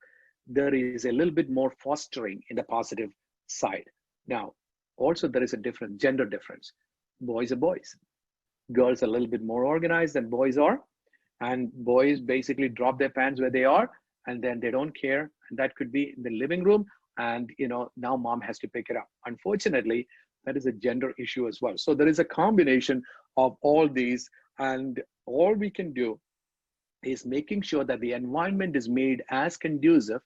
there is a little bit more fostering in the positive side. Now, also there is a different gender difference. Boys are boys. Girls are a little bit more organized than boys are. And boys basically drop their pants where they are, and then they don't care. And that could be in the living room. And, you know, now mom has to pick it up. Unfortunately, that is a gender issue as well. So there is a combination of all these. And all we can do is making sure that the environment is made as conducive,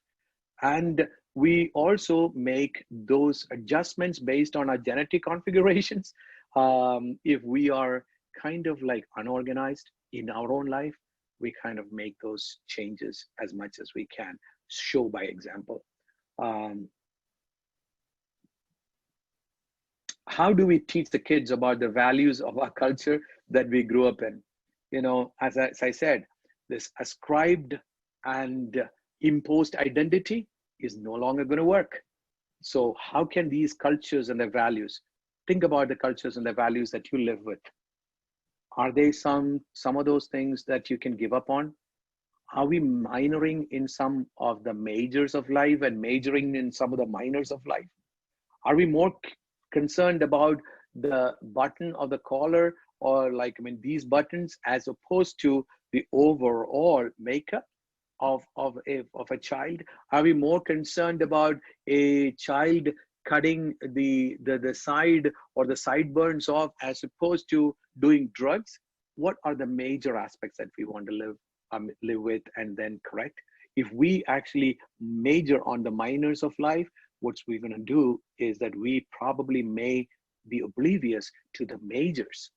and we also make those adjustments based on our genetic configurations. If we are kind of like unorganized in our own life, we kind of make those changes as much as we can, show by example. How do we teach the kids about the values of our culture that we grew up in? You know, as I said, this ascribed and imposed identity is no longer going to work. So how can these cultures and their values, think about the cultures and the values that you live with. Are they some of those things that you can give up on? Are we minoring in some of the majors of life and majoring in some of the minors of life? Are we more concerned about the button of the collar, or like, I mean, these buttons, as opposed to the overall makeup? of a child? Are we more concerned about a child cutting the side or the sideburns off as opposed to doing drugs? What are the major aspects that we want to live with and then correct? If we actually major on the minors of life, what we're going to do is that we probably may be oblivious to the majors.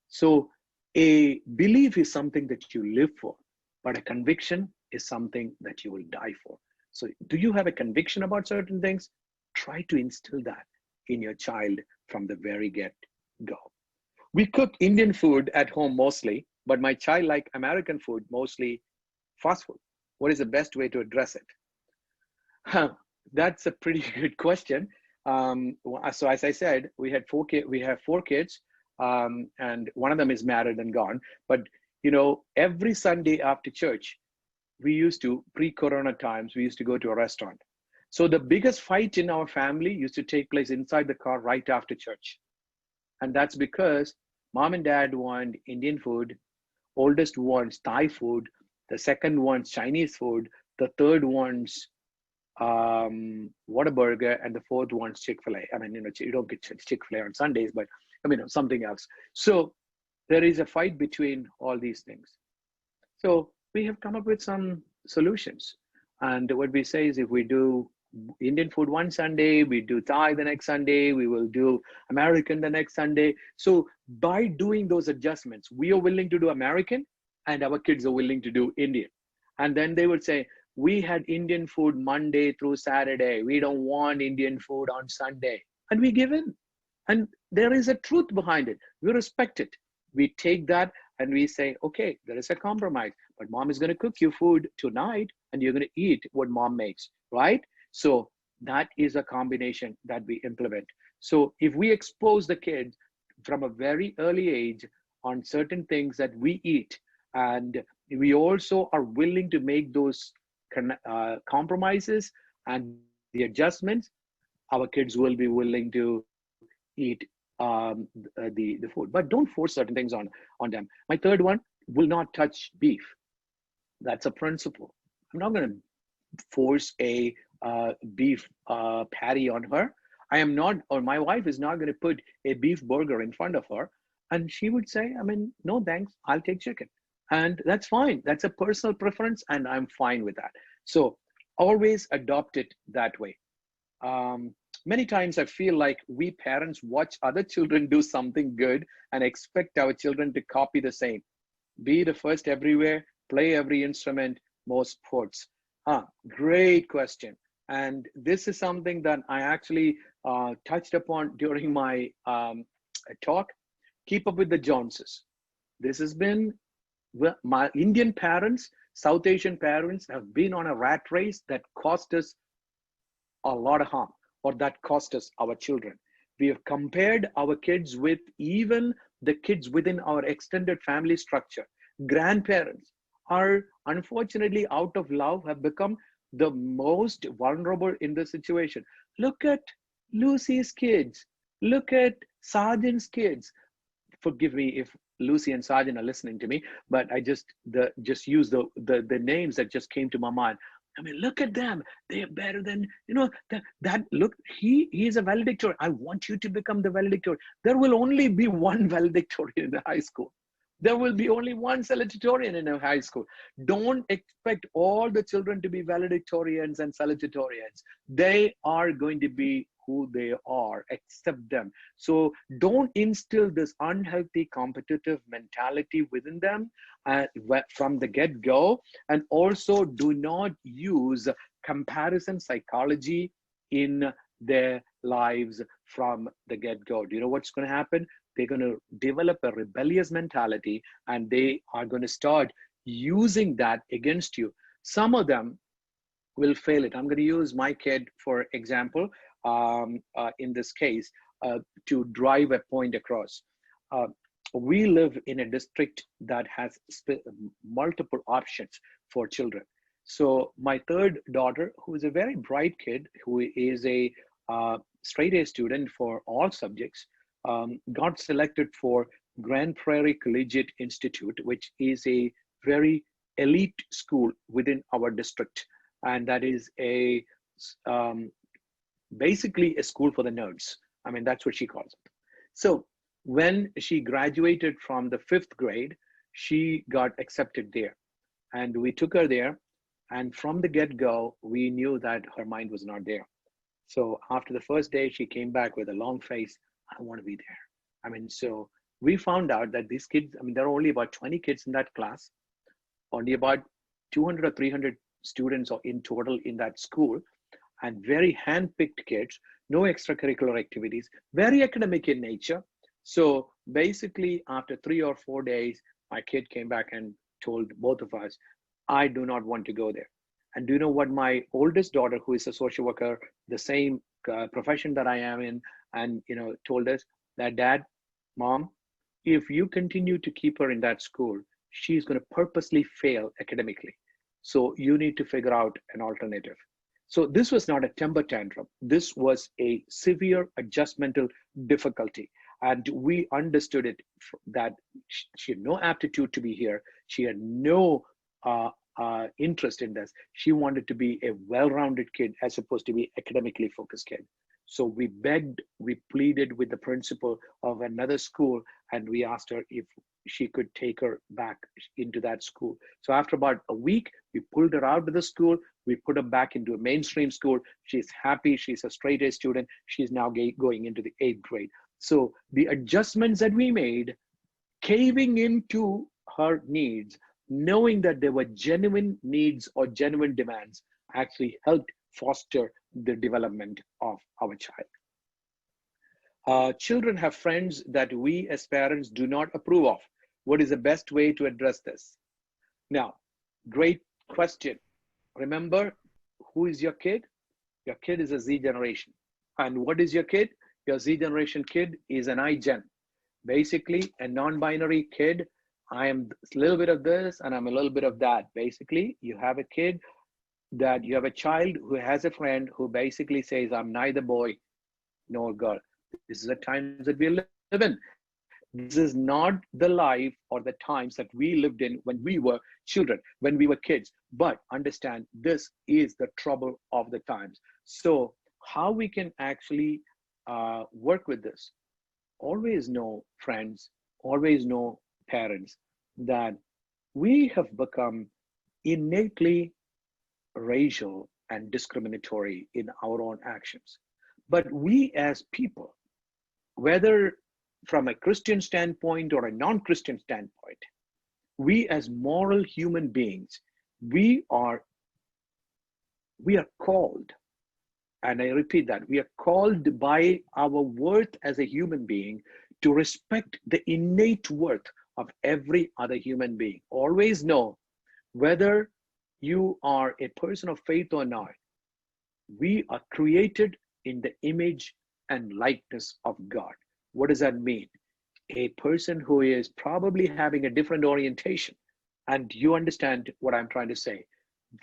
So a belief is something that you live for, but a conviction is something that you will die for. So do you have a conviction about certain things? Try to instill that in your child from the very get-go. We cook Indian food at home mostly, but my child like American food, mostly fast food. What is the best way to address it? That's a pretty good question. So as I said, we have four kids, and one of them is married and gone. But every Sunday after church, we used to, pre-Corona times, we used to go to a restaurant. So the biggest fight in our family used to take place inside the car right after church. And that's because mom and dad want Indian food, oldest wants Thai food, the second wants Chinese food, the third wants Whataburger, and the fourth wants Chick-fil-A. I mean, you don't get Chick-fil-A on Sundays, but something else. So there is a fight between all these things. So we have come up with some solutions. And what we say is, if we do Indian food one Sunday, we do Thai the next Sunday, we will do American the next Sunday. So by doing those adjustments, we are willing to do American and our kids are willing to do Indian. And then they would say, we had Indian food Monday through Saturday. We don't want Indian food on Sunday. And we give in. And there is a truth behind it. We respect it. We take that and we say, okay, there is a compromise, but mom is going to cook you food tonight and you're going to eat what mom makes, right? So that is a combination that we implement. So if we expose the kids from a very early age on certain things that we eat, and we also are willing to make those compromises and the adjustments, our kids will be willing to eat the food. But don't force certain things on them. My third one, will not touch beef. That's a principle. I'm not going to force a beef patty on her. I am not, or my wife is not going to put a beef burger in front of her. And she would say, no thanks, I'll take chicken. And that's fine. That's a personal preference, and I'm fine with that. So always adopt it that way. Many times I feel like we parents watch other children do something good and expect our children to copy the same. Be the first everywhere, play every instrument, most sports. Great question. And this is something that I actually touched upon during my talk. Keep up with the Joneses. This has been, my Indian parents, South Asian parents have been on a rat race that cost us a lot of harm, or that cost us our children. We have compared our kids with even the kids within our extended family structure. Grandparents are, unfortunately, out of love, have become the most vulnerable in this situation. Look at Lucy's kids. Look at Sergeant's kids. Forgive me if Lucy and Sergeant are listening to me, but I just use the names that just came to my mind. Look at them. They are better than, look, he is a valedictorian. I want you to become the valedictorian. There will only be one valedictorian in the high school. There will be only one salutatorian in a high school. Don't expect all the children to be valedictorians and salutatorians. They are going to be who they are. Accept them. So don't instill this unhealthy competitive mentality within them from the get-go. And also do not use comparison psychology in their lives from the get-go. Do you know what's going to happen? They're going to develop a rebellious mentality, and they are going to start using that against you. Some of them will fail it. I'm going to use my kid, for example, in this case, to drive a point across. We live in a district that has multiple options for children. So my third daughter, who is a very bright kid, who is a straight A student for all subjects, got selected for Grand Prairie Collegiate Institute, which is a very elite school within our district, and that is um, basically a school for the nerds. I mean, that's what she calls it. So when she graduated from the 5th grade, she got accepted there. And we took her there. And from the get-go, we knew that her mind was not there. So after the first day, she came back with a long face. I want to be there. I mean, so we found out that these kids, I mean, there are only about 20 kids in that class, only about 200 or 300 students are in total in that school, and very hand-picked kids, no extracurricular activities, very academic in nature. So basically, after 3 or 4 days, my kid came back and told both of us, I do not want to go there. And do you know what my oldest daughter, who is a social worker, the same profession that I am in, and told us that, Dad, Mom, if you continue to keep her in that school, she's going to purposely fail academically. So you need to figure out an alternative. So this was not a temper tantrum. This was a severe adjustmental difficulty. And we understood it, that she had no aptitude to be here. She had no interest in this. She wanted to be a well-rounded kid as opposed to be academically focused kid. So we begged, we pleaded with the principal of another school, and we asked her if she could take her back into that school. So after about a week, we pulled her out of the school. We put her back into a mainstream school. She's happy. She's a straight A student. She's now going into the 8th grade. So the adjustments that we made, caving into her needs, knowing that there were genuine needs or genuine demands, actually helped foster the development of our child. Children have friends that we as parents do not approve of. What is the best way to address this? Now, great question. Remember, who is your kid? Your kid is a Z generation. And what is your kid? Your Z generation kid is an iGen. Basically, a non-binary kid. I am a little bit of this and I'm a little bit of that. Basically, you have a kid that you have a child who has a friend who basically says, I'm neither boy nor girl. This is the times that we live in. This is not the life or the times that we lived in when we were children, when we were kids. But understand, this is the trouble of the times. So how we can actually work with this? Always know, friends, always know, parents, that we have become innately racial and discriminatory in our own actions. But we as people, whether from a Christian standpoint or a non-Christian standpoint, we as moral human beings, we are called, and I repeat that, we are called by our worth as a human being to respect the innate worth of every other human being. Always know, whether you are a person of faith or not, we are created in the image and likeness of God. What does that mean? A person who is probably having a different orientation, and you understand what I'm trying to say,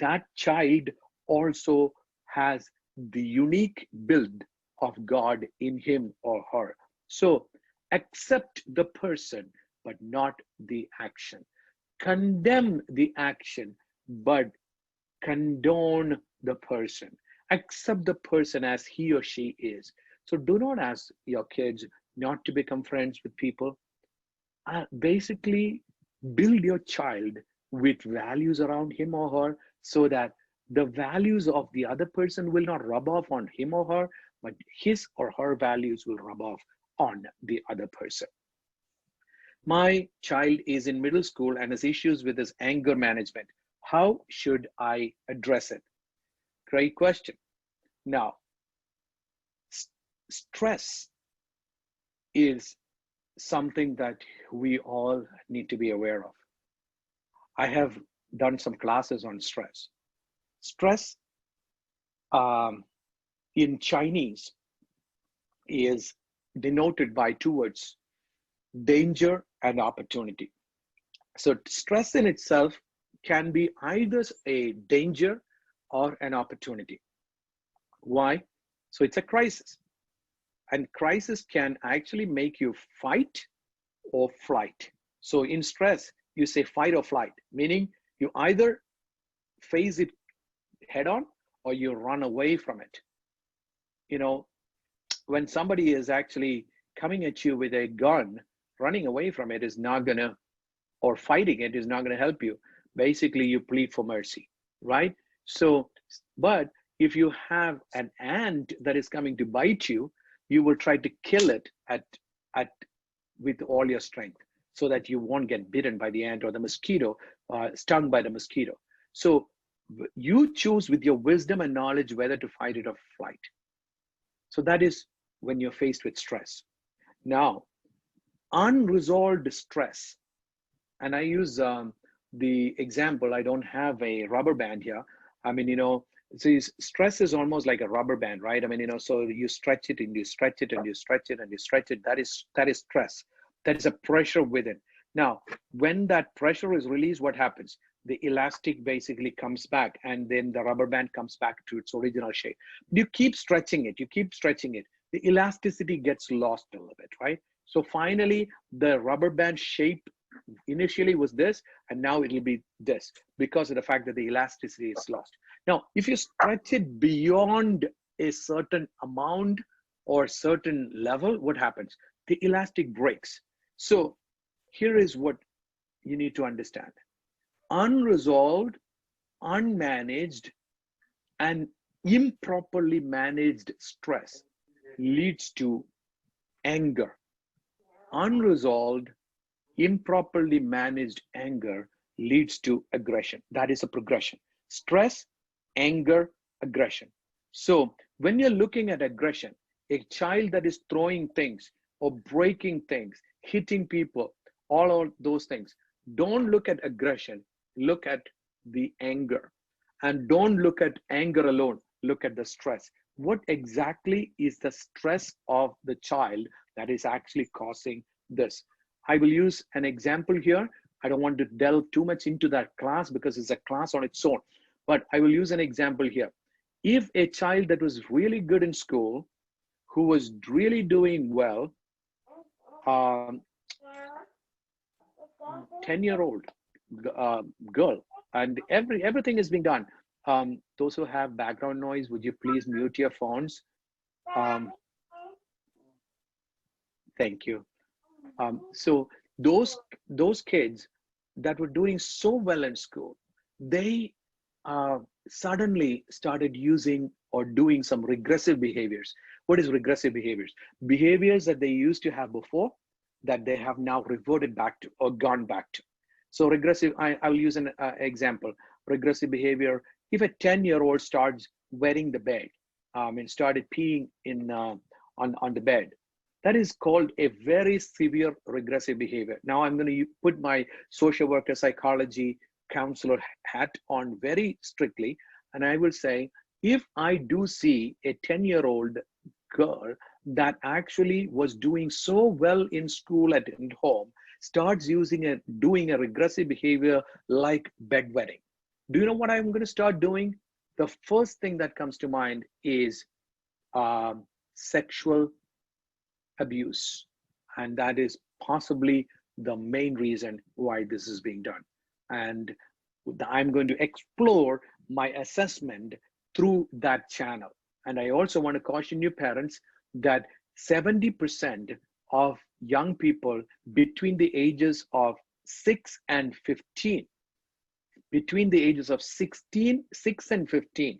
that child also has the unique build of God in him or her. So accept the person, but not the action. Condemn the action, but condone the person. Accept the person as he or she is. So do not ask your kids not to become friends with people. Basically, build your child with values around him or her, so that the values of the other person will not rub off on him or her, but his or her values will rub off on the other person. My child is in middle school and has issues with his anger management. How should I address it? Great question. Now, stress is something that we all need to be aware of. I have done some classes on stress. Stress in Chinese is denoted by two words: danger and opportunity. So stress in itself can be either a danger or an opportunity. Why? So it's a crisis. And crisis can actually make you fight or flight. So in stress, you say fight or flight, meaning You either face it head on or you run away from it. You know, when somebody is actually coming at you with a gun, running away from it is not gonna, or fighting it is not gonna help you. Basically, you plead for mercy, right? So, but if you have an ant that is coming to bite you, you will try to kill it at with all your strength so that you won't get bitten by the ant or the mosquito, stung by the mosquito. So you choose with your wisdom and knowledge whether to fight it or flight. So that is when you're faced with stress. Now, unresolved stress, and I use the example, I don't have a rubber band here. I mean, you know, see, stress is almost like a rubber band, right? I mean, you know, so you stretch it and you stretch it and you stretch it and you stretch it. That is stress. That is a pressure within. Now, when that pressure is released, what happens? The elastic basically comes back and then the rubber band comes back to its original shape. You keep stretching it, you keep stretching it. The elasticity gets lost a little bit, right? So finally, the rubber band shape initially was this, and now it'll be this because of the fact that the elasticity is lost. Now, if you stretch it beyond a certain amount or certain level, what happens? The elastic breaks. So here is what you need to understand. Unresolved, unmanaged, and improperly managed stress leads to anger. Unresolved, improperly managed anger leads to aggression. That is a progression. Stress, anger, aggression. So when you're looking at aggression, a child that is throwing things or breaking things, hitting people, all of those things, don't look at aggression, look at the anger. And don't look at anger alone, look at the stress. What exactly is the stress of the child that is actually causing this? I will use an example here. I don't want to delve too much into that class because it's a class on its own, but I will use an example here. If a child that was really good in school, who was really doing well, 10-year-old girl, and everything is being done. Those who have background noise, would you please mute your phones? Thank you. So those kids that were doing so well in school, they suddenly started using or doing some regressive behaviors. What is regressive behaviors? Behaviors that they used to have before that they have now reverted back to or gone back to. So regressive, I'll use an example. Regressive behavior, if a 10-year-old starts wetting the bed and started peeing in on the bed, that is called a very severe regressive behavior. Now I'm going to put my social worker, psychology, counselor hat on very strictly, and I will say, if I do see a 10-year-old girl that actually was doing so well in school and at home, starts doing a regressive behavior like bedwetting, do you know what I'm going to start doing? The first thing that comes to mind is sexual abuse. And that is possibly the main reason why this is being done. And I'm going to explore my assessment through that channel. And I also want to caution you parents that 70% of young people between the ages of 6 and 15, between the ages of 6 and 15,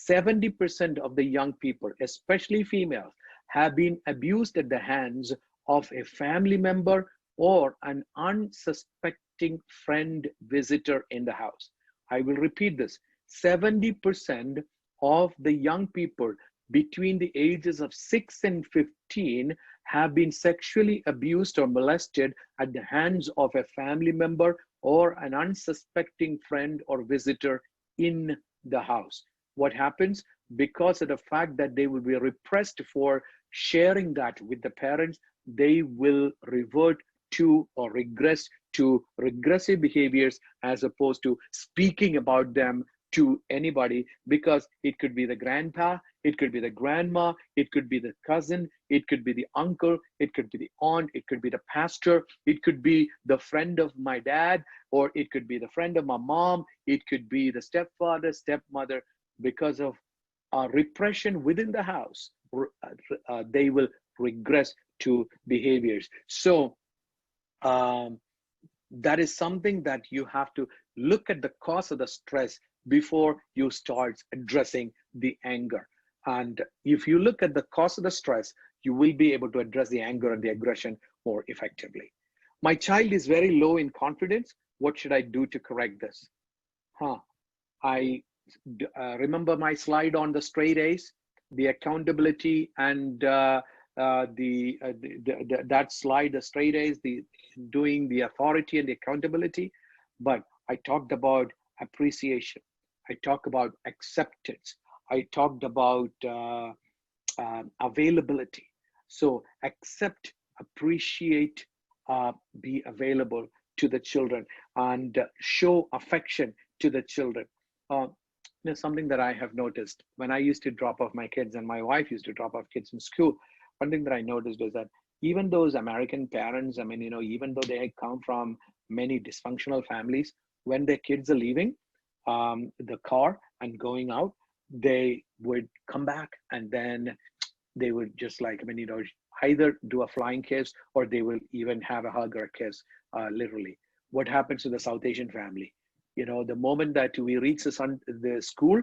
70% of the young people, especially females, have been abused at the hands of a family member or an unsuspecting friend visitor in the house. I will repeat this. 70% of the young people between the ages of 6 and 15 have been sexually abused or molested at the hands of a family member or an unsuspecting friend or visitor in the house. What happens? Because of the fact that they will be repressed for sharing that with the parents, they will revert to or regress to regressive behaviors as opposed to speaking about them to anybody, because it could be the grandpa, it could be the grandma, it could be the cousin, it could be the uncle, it could be the aunt, it could be the pastor, it could be the friend of my dad, or it could be the friend of my mom, it could be the stepfather, stepmother. Because of repression within the house, they will regress to behaviors. So that is something that you have to look at the cause of the stress before you start addressing the anger. And if you look at the cause of the stress, you will be able to address the anger and the aggression more effectively. My child is very low in confidence. What should I do to correct this? I remember my slide on the straight A's, the accountability, and that slide, the straight A's, the doing the authority and the accountability. But I talked about appreciation. I talked about acceptance. I talked about availability. So accept, appreciate, be available to the children, and show affection to the children. There's something that I have noticed when I used to drop off my kids and my wife used to drop off kids in school. One thing that I noticed is that even those American parents, I mean, even though they come from many dysfunctional families, when their kids are leaving the car and going out, they would come back and then they would just either do a flying kiss, or they will even have a hug or a kiss, literally. What happens to the South Asian family? The moment that we reach the school,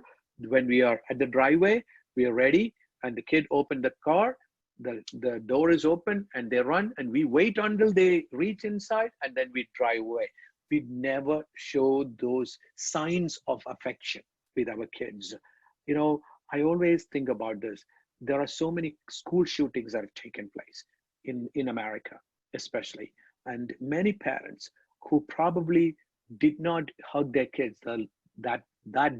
when we are at the driveway, we are ready, and the kid opened the car, the door is open, and they run, and we wait until they reach inside, and then we drive away. We never show those signs of affection with our kids. I always think about this. There are so many school shootings that have taken place in America, especially, and many parents who probably did not hug their kids that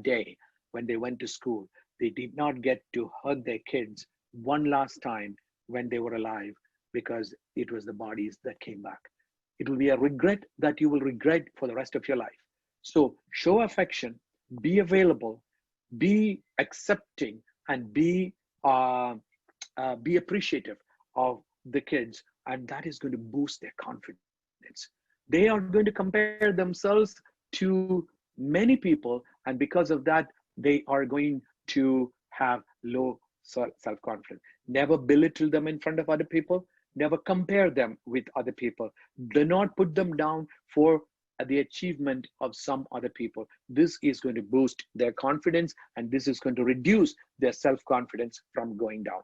day when they went to school. They did not get to hug their kids one last time when they were alive, because it was the bodies that came back. It will be a regret that you will regret for the rest of your life. So show affection, be available, be accepting, and be appreciative of the kids, and that is going to boost their confidence. They are going to compare themselves to many people, and because of that, they are going to have low self-confidence. Never belittle them in front of other people. Never compare them with other people. Do not put them down for the achievement of some other people. This is going to boost their confidence, and this is going to reduce their self-confidence from going down.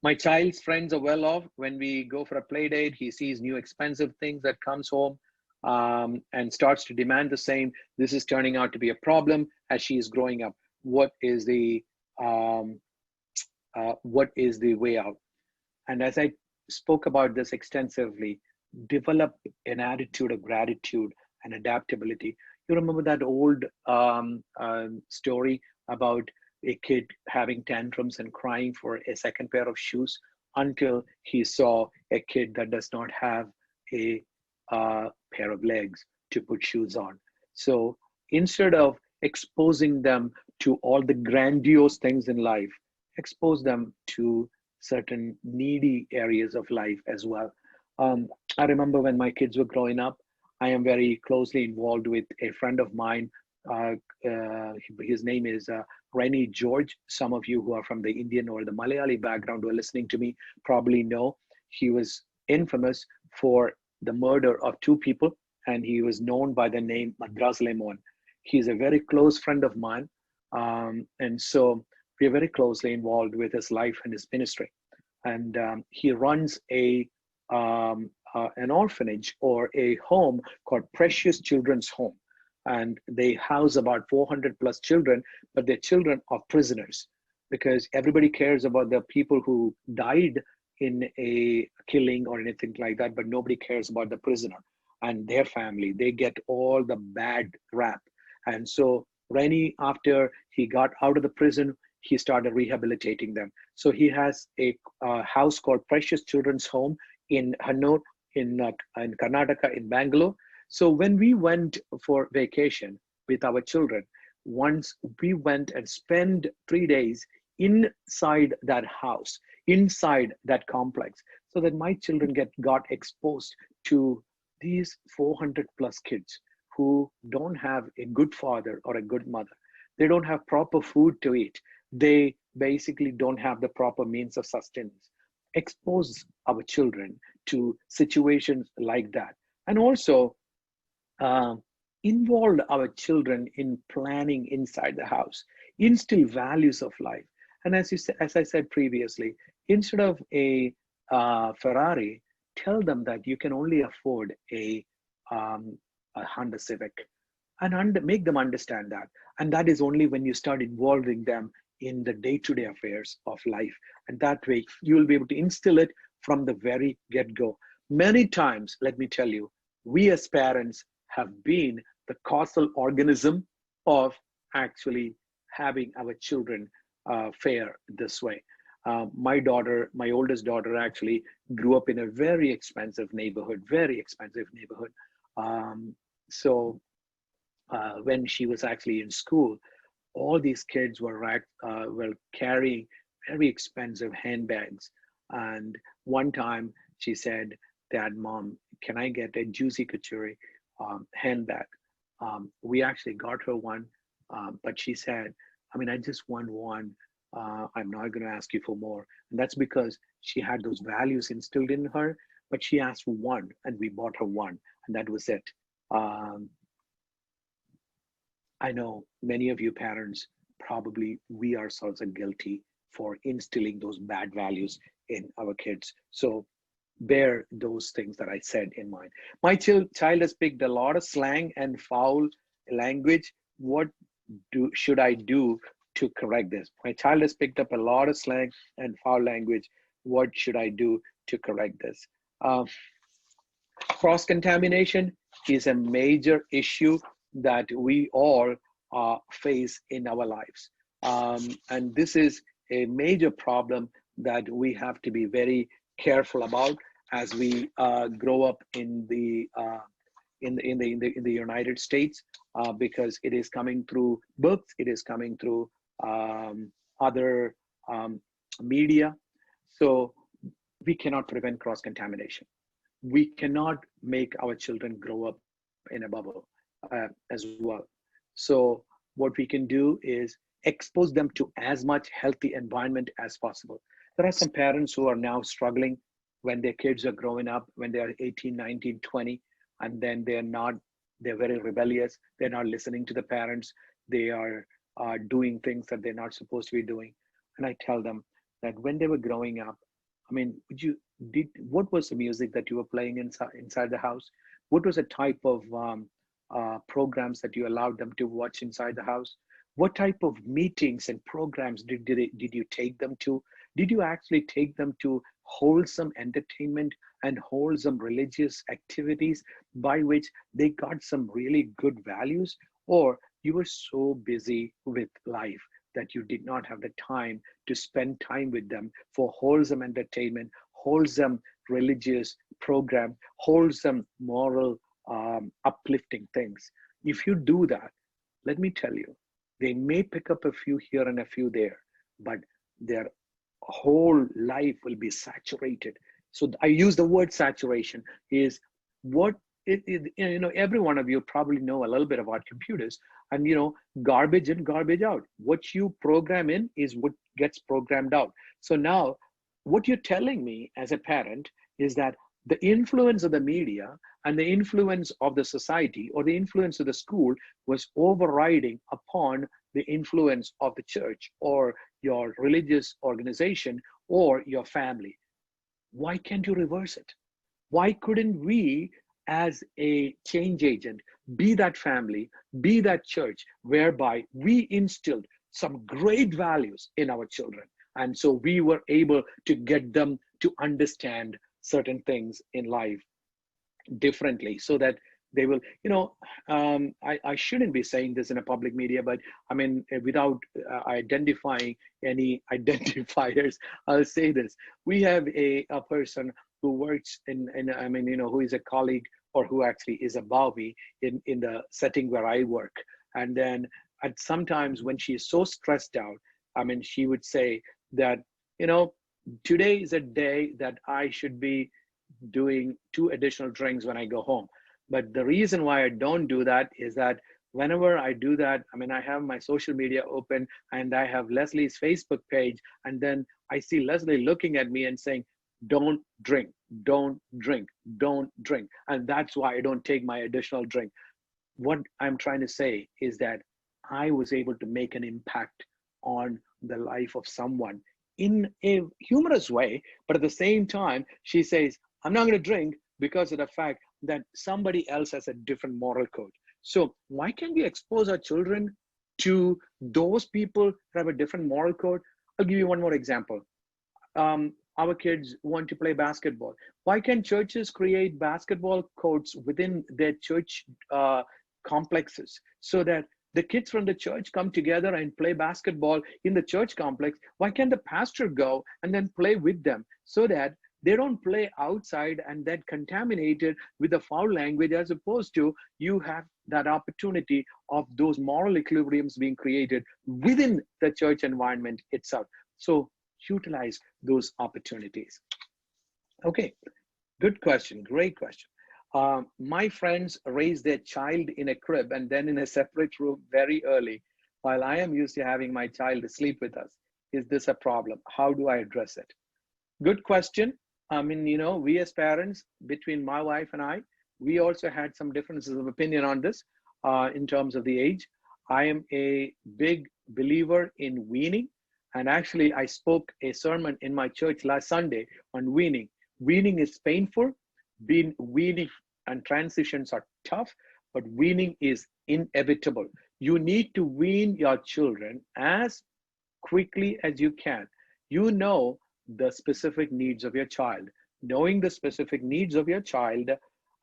My child's friends are well off. When we go for a play date, he sees new expensive things that comes home and starts to demand the same. This is turning out to be a problem as she is growing up. What is the way out? And as I spoke about this extensively, develop an attitude of gratitude and adaptability. You remember that old story about a kid having tantrums and crying for a second pair of shoes until he saw a kid that does not have a pair of legs to put shoes on. So instead of exposing them to all the grandiose things in life, expose them to certain needy areas of life as well. I remember when my kids were growing up, I am very closely involved with a friend of mine. His name is Rennie George. Some of you who are from the Indian or the Malayali background who are listening to me probably know he was infamous for the murder of two people, and he was known by the name Madras Lemon. He's a very close friend of mine, and so we are very closely involved with his life and his ministry. And he runs an orphanage or a home called Precious Children's Home. And they house about 400 plus children, but they're children of prisoners, because everybody cares about the people who died in a killing or anything like that, but nobody cares about the prisoner and their family. They get all the bad rap. And so Rennie, after he got out of the prison, he started rehabilitating them. So he has a house called Precious Children's Home in Hannur, in Karnataka, in Bangalore. So when we went for vacation with our children, once we went and spent 3 days inside that house, inside that complex, so that my children got exposed to these 400 plus kids who don't have a good father or a good mother. They don't have proper food to eat. They basically don't have the proper means of sustenance. Expose our children to situations like that. And also, uh, involve our children in planning inside the house, instill values of life. And as I said previously, instead of a Ferrari, tell them that you can only afford um, a Honda Civic, and make them understand that. And that is only when you start involving them in the day-to-day affairs of life. And that way, you will be able to instill it from the very get-go. Many times, let me tell you, we as parents have been the causal organism of actually having our children fare this way. My oldest daughter actually grew up in a very expensive neighborhood, so when she was actually in school, all these kids were carrying very expensive handbags. And one time she said, "Dad, Mom, can I get a Juicy Couture handbag?" We actually got her one, but she said, "I mean, I just want one. I'm not going to ask you for more." And that's because she had those values instilled in her, but she asked for one, and we bought her one, and that was it. Um, I know many of you parents, probably we ourselves are guilty for instilling those bad values in our kids. So bear those things that I said in mind. My child has picked a lot of slang and foul language. What should I do to correct this? My child has picked up a lot of slang and foul language. What should I do to correct this? Cross-contamination is a major issue that we all face in our lives. And this is a major problem that we have to be very careful about as we grow up in the United States, because it is coming through books, it is coming through other media. So we cannot prevent cross-contamination. We cannot make our children grow up in a bubble as well. So what we can do is expose them to as much healthy environment as possible. There are some parents who are now struggling when their kids are growing up, when they are 18, 19, 20, and then they're very rebellious. They're not listening to the parents. They are doing things that they're not supposed to be doing. And I tell them that when they were growing up, I mean, what was the music that you were playing inside the house? What was the type of programs that you allowed them to watch inside the house? What type of meetings and programs did you take them to? Did you actually take them to wholesome entertainment and wholesome religious activities by which they got some really good values? Or you were so busy with life that you did not have the time to spend time with them for wholesome entertainment, wholesome religious program, wholesome moral uplifting things? If you do that, let me tell you, they may pick up a few here and a few there, but their whole life will be saturated. So I use the word saturation is what every one of you probably know a little bit about computers, and garbage in, garbage out. What you program in is what gets programmed out. So now what you're telling me as a parent is that the influence of the media and the influence of the society or the influence of the school was overriding upon the influence of the church or your religious organization or your family. Why can't you reverse it? Why couldn't we, as a change agent, be that family, be that church, whereby we instilled some great values in our children? And so we were able to get them to understand certain things in life differently, so that they will, I shouldn't be saying this in a public media, but I mean, without identifying any identifiers, I'll say this. We have a person who works I mean, who is a colleague or who actually is above me in the setting where I work. And then At sometimes when she is so stressed out, I mean, she would say that, you know, today is a day that I should be doing 2 additional drinks when I go home. But the reason why I don't do that is that whenever I do that, I mean, I have my social media open and I have Leslie's Facebook page, and then I see Leslie looking at me and saying, don't drink, don't drink, don't drink. And that's why I don't take my additional drink. What I'm trying to say is that I was able to make an impact on the life of someone in a humorous way, but at the same time, she says, I'm not going to drink because of the fact that somebody else has a different moral code. So why can't we expose our children to those people who have a different moral code? I'll give you one more example. Our kids want to play basketball. Why can't churches create basketball courts within their church complexes so that the kids from the church come together and play basketball in the church complex? Why can't the pastor go and then play with them so that they don't play outside and then contaminated with the foul language, as opposed to you have that opportunity of those moral equilibriums being created within the church environment itself. So utilize those opportunities. Okay, good question, great question. My friends raise their child in a crib and then in a separate room very early, while I am used to having my child sleep with us. Is this a problem? How do I address it? Good question. I mean, you know, we as parents, between my wife and I, we also had some differences of opinion on this in terms of the age. I am a big believer in weaning. And actually, I spoke a sermon in my church last Sunday on weaning. Weaning is painful. Weaning and transitions are tough, but weaning is inevitable. You need to wean your children as quickly as you can. You know the specific needs of your child. Knowing the specific needs of your child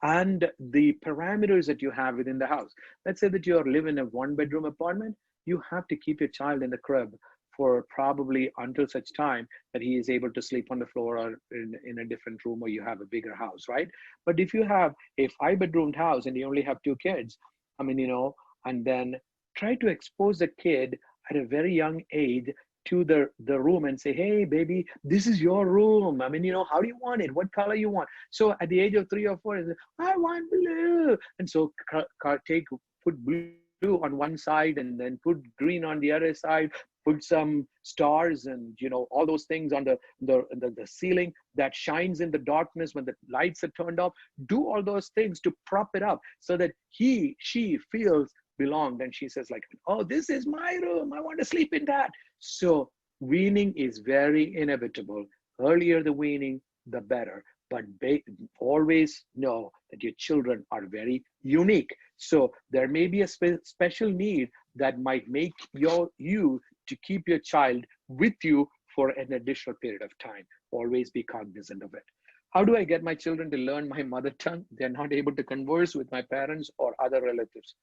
and the parameters that you have within the house. Let's say that you live in a 1-bedroom apartment, you have to keep your child in the crib for probably until such time that he is able to sleep on the floor or in a different room, or you have a bigger house, right? But if you have a 5-bedroomed house and you only have 2 kids, I mean, you know, and then try to expose the kid at a very young age to the room and say, hey, baby, this is your room. I mean, you know, how do you want it? What color you want? So at the age of 3 or 4, I want blue. And so put blue on one side and then put green on the other side, put some stars and, you know, all those things on the ceiling that shines in the darkness when the lights are turned off. Do all those things to prop it up so that she feels belonged, and she says like, oh, this is my room, I want to sleep in that. So weaning is very inevitable. Earlier the weaning, the better, but always know that your children are very unique. So there may be a special need that might make you to keep your child with you for an additional period of time. Always be cognizant of it. How do I get my children to learn my mother tongue? They're not able to converse with my parents or other relatives.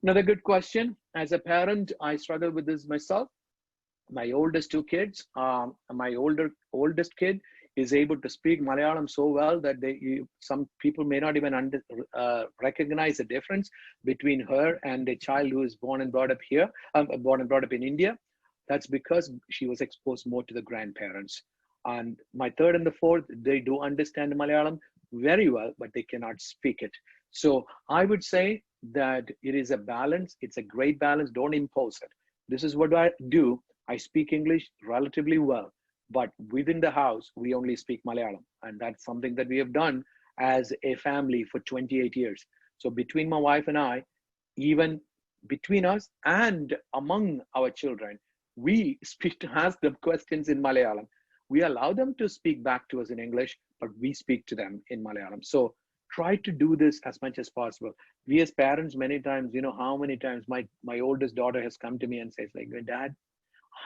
Another good question. As a parent, I struggle with this myself. My oldest 2 kids, my oldest kid is able to speak Malayalam so well that some people may not even recognize the difference between her and a child who is born and brought up here, born and brought up in India. That's because she was exposed more to the grandparents. And my 3rd and the 4th, they do understand Malayalam very well, but they cannot speak it. So I would say that it is a balance. It's a great balance. Don't impose it. This is what I do. I speak English relatively well, but within the house, we only speak Malayalam. And that's something that we have done as a family for 28 years. So between my wife and I, even between us and among our children, we speak to ask them questions in Malayalam. We allow them to speak back to us in English, but we speak to them in Malayalam. So try to do this as much as possible. We as parents, many times, you know, how many times my oldest daughter has come to me and says like, Dad,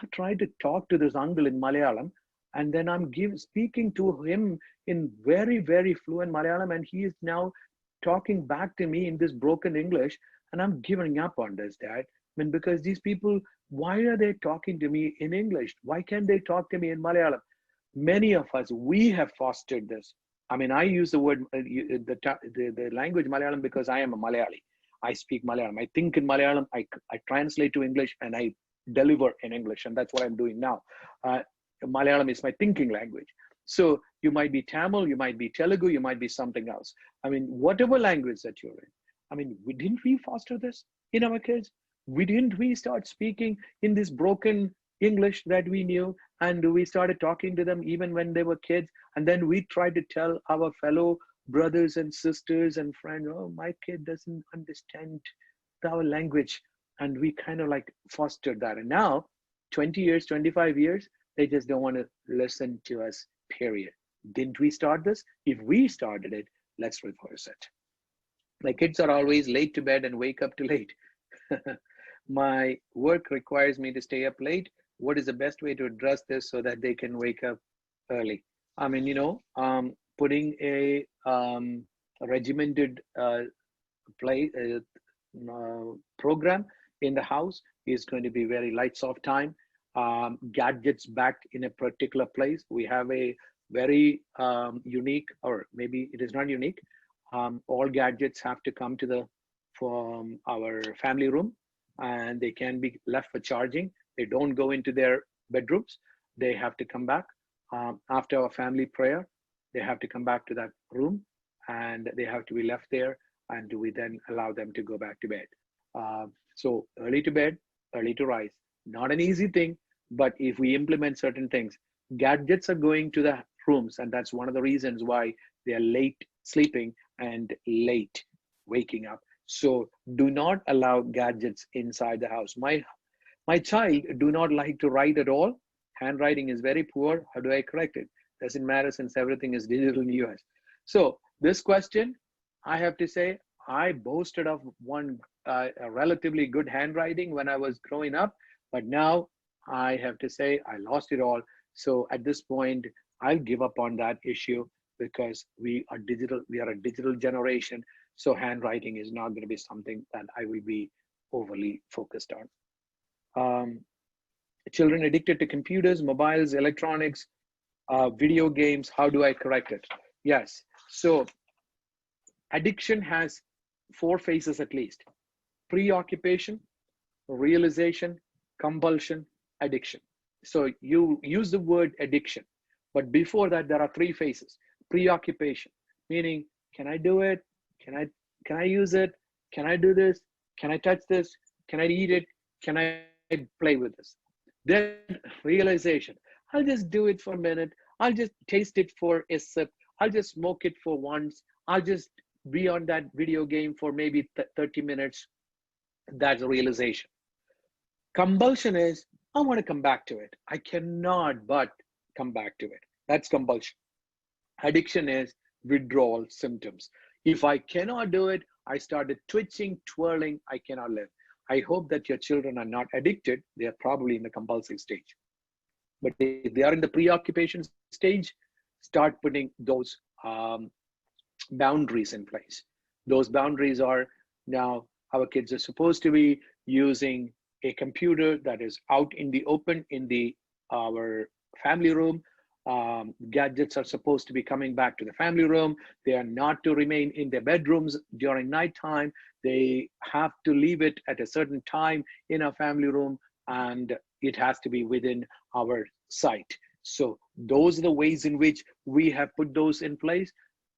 I tried to talk to this uncle in Malayalam, and then I'm speaking to him in very, very fluent Malayalam, and he is now talking back to me in this broken English, and I'm giving up on this, Dad. I mean, because these people, why are they talking to me in English? Why can't they talk to me in Malayalam? Many of us, we have fostered this. I mean, I use the word, the language Malayalam because I am a Malayali. I speak Malayalam. I think in Malayalam, I translate to English, and I deliver in English. And that's what I'm doing now. Malayalam is my thinking language. So you might be Tamil, you might be Telugu, you might be something else. I mean, whatever language that you're in. I mean, didn't we foster this in our kids? Didn't we start speaking in this broken English that we knew, and we started talking to them even when they were kids, and then we tried to tell our fellow brothers and sisters and friends, oh, my kid doesn't understand our language, and we kind of like fostered that. And now 20 years, 25 years, they just don't want to listen to us, period. Didn't we start this? If we started it, let's reverse it. My kids are always late to bed and wake up too late. My work requires me to stay up late. What is the best way to address this so that they can wake up early? I mean, putting a regimented program in the house is going to be very lights off time. Gadgets back in a particular place. We have a very unique, or maybe it is not unique. All gadgets have to come to from our family room, and they can be left for charging. They don't go into their bedrooms. They have to come back after our family prayer. They have to come back to that room, and they have to be left there, and we then allow them to go back to bed. So early to bed, early to rise. Not an easy thing, but if we implement certain things, gadgets are going to the rooms, and that's one of the reasons why they are late sleeping and late waking up. So do not allow gadgets inside the house. My child do not like to write at all. Handwriting is very poor. How do I correct it? Doesn't matter since everything is digital in the US. So this question, I have to say, I boasted of one a relatively good handwriting when I was growing up, but now I have to say I lost it all. So at this point, I'll give up on that issue because we are a digital generation. So handwriting is not going to be something that I will be overly focused on. Children addicted to computers, mobiles, electronics, video games, how do I correct it? Yes, so addiction has 4 phases at least: preoccupation, realization, compulsion, addiction. So you use the word addiction, but before that, there are 3 phases. Preoccupation, meaning, can I do it? Can I use it? Can I do this? Can I touch this? Can I eat it? Can I play with this? Then realization, I'll just do it for a minute. I'll just taste it for a sip. I'll just smoke it for once. I'll just be on that video game for maybe 30 minutes. That's a realization. Compulsion is, I want to come back to it. I cannot but come back to it. That's compulsion. Addiction is withdrawal symptoms. If I cannot do it, I started twitching, twirling, I cannot live. I hope that your children are not addicted. They are probably in the compulsive stage. But if they are in the preoccupation stage, start putting those boundaries in place. Those boundaries are, now our kids are supposed to be using a computer that is out in the open in our family room. Gadgets are supposed to be coming back to the family room. They are not to remain in their bedrooms during nighttime. They have to leave it at a certain time in our family room, and it has to be within our sight. So those are the ways in which we have put those in place.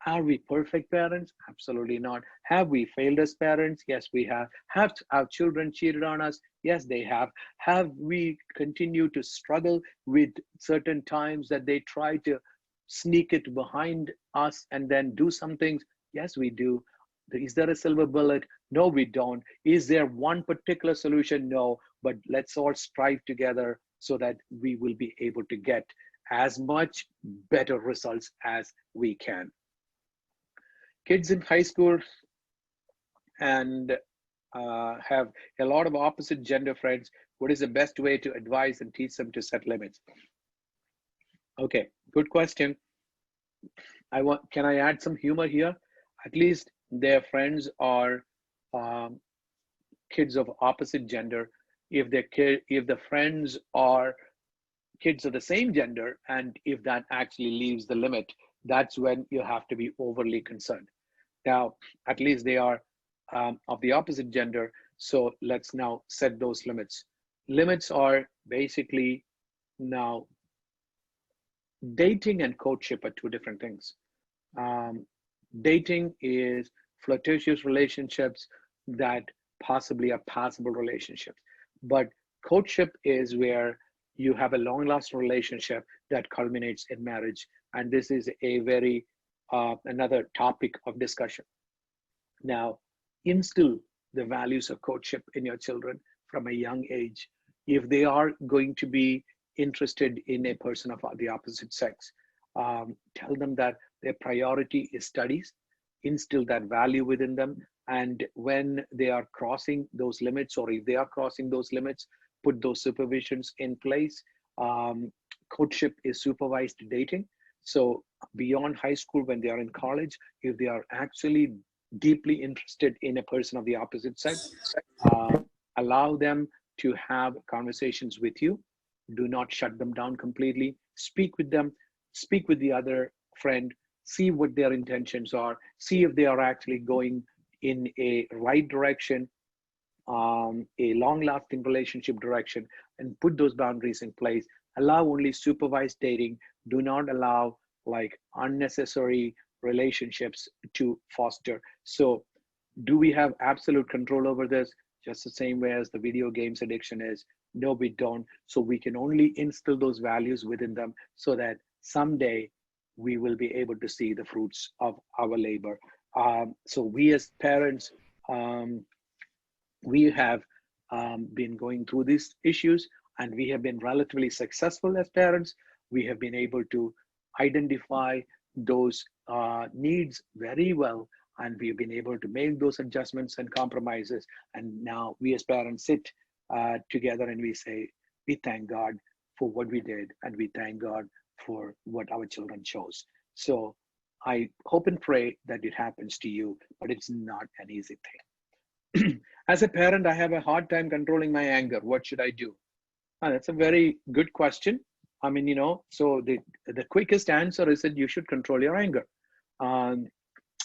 Are we perfect parents? Absolutely not. Have we failed as parents? Yes, we have. Have our children cheated on us? Yes, they have. Have we continued to struggle with certain times that they try to sneak it behind us and then do some things? Yes, we do. Is there a silver bullet? No, we don't. Is there one particular solution? No, but let's all strive together so that we will be able to get as much better results as we can. Kids in high school and have a lot of opposite gender friends. What is the best way to advise and teach them to set limits? Okay, good question. Can I add some humor here? At least their friends are kids of opposite gender. If the friends are kids of the same gender, and if that actually leaves the limit, that's when you have to be overly concerned. Now, at least they are of the opposite gender. So let's now set those limits. Limits are basically now dating and courtship are two different things. Um, Dating is flirtatious relationships that possibly are passable relationships. But courtship is where you have a long lasting relationship that culminates in marriage. And this is a very, another topic of discussion. Now, instill the values of courtship in your children from a young age. If they are going to be interested in a person of the opposite sex, tell them that their priority is studies, instill that value within them. And when they are crossing those limits, or if they are crossing those limits, put those supervisions in place. Um, Courtship is supervised dating. So beyond high school, when they are in college, if they are actually deeply interested in a person of the opposite sex, um, allow them to have conversations with you. Do not shut them down completely. Speak with them, speak with the other friend, see what their intentions are, see if they are actually going in a right direction, a long lasting relationship direction, and put those boundaries in place. Allow only supervised dating. Do not allow like unnecessary relationships to foster. So, do we have absolute control over this? Just the same way as the video games addiction is. No, we don't. So, we can only instill those values within them so that someday we will be able to see the fruits of our labor. So, we as parents, um, we have been going through these issues, and we have been relatively successful as parents. We have been able to identify those needs very well, and we've been able to make those adjustments and compromises. And now we as parents sit together and we say, we thank God for what we did, and we thank God for what our children chose. So I hope and pray that it happens to you, but it's not an easy thing. As a parent, I have a hard time controlling my anger. What should I do? That's a very good question. I mean, so the quickest answer is that you should control your anger. Um,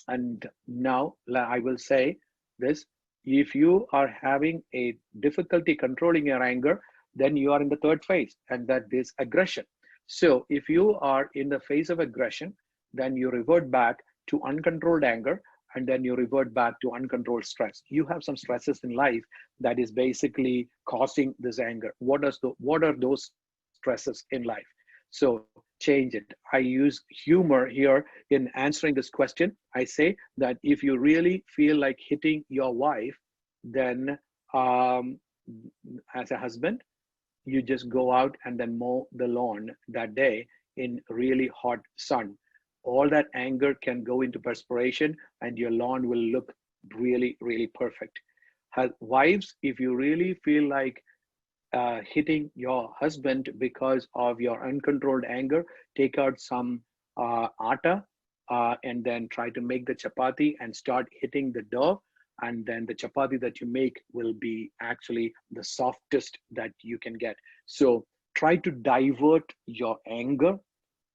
and now I will say this: if you are having a difficulty controlling your anger, then you are in the third phase, and that is aggression. So if you are in the phase of aggression, then you revert back to uncontrolled anger, and then you revert back to uncontrolled stress. You have some stresses in life that is basically causing this anger. What are those stresses in life? So change it. I use humor here in answering this question. I say that if you really feel like hitting your wife, then as a husband, you just go out and then mow the lawn that day in really hot sun. All that anger can go into perspiration, and your lawn will look really, really perfect. Wives, if you really feel like hitting your husband because of your uncontrolled anger, take out some atta and then try to make the chapati and start hitting the dough. And then the chapati that you make will be actually the softest that you can get. So try to divert your anger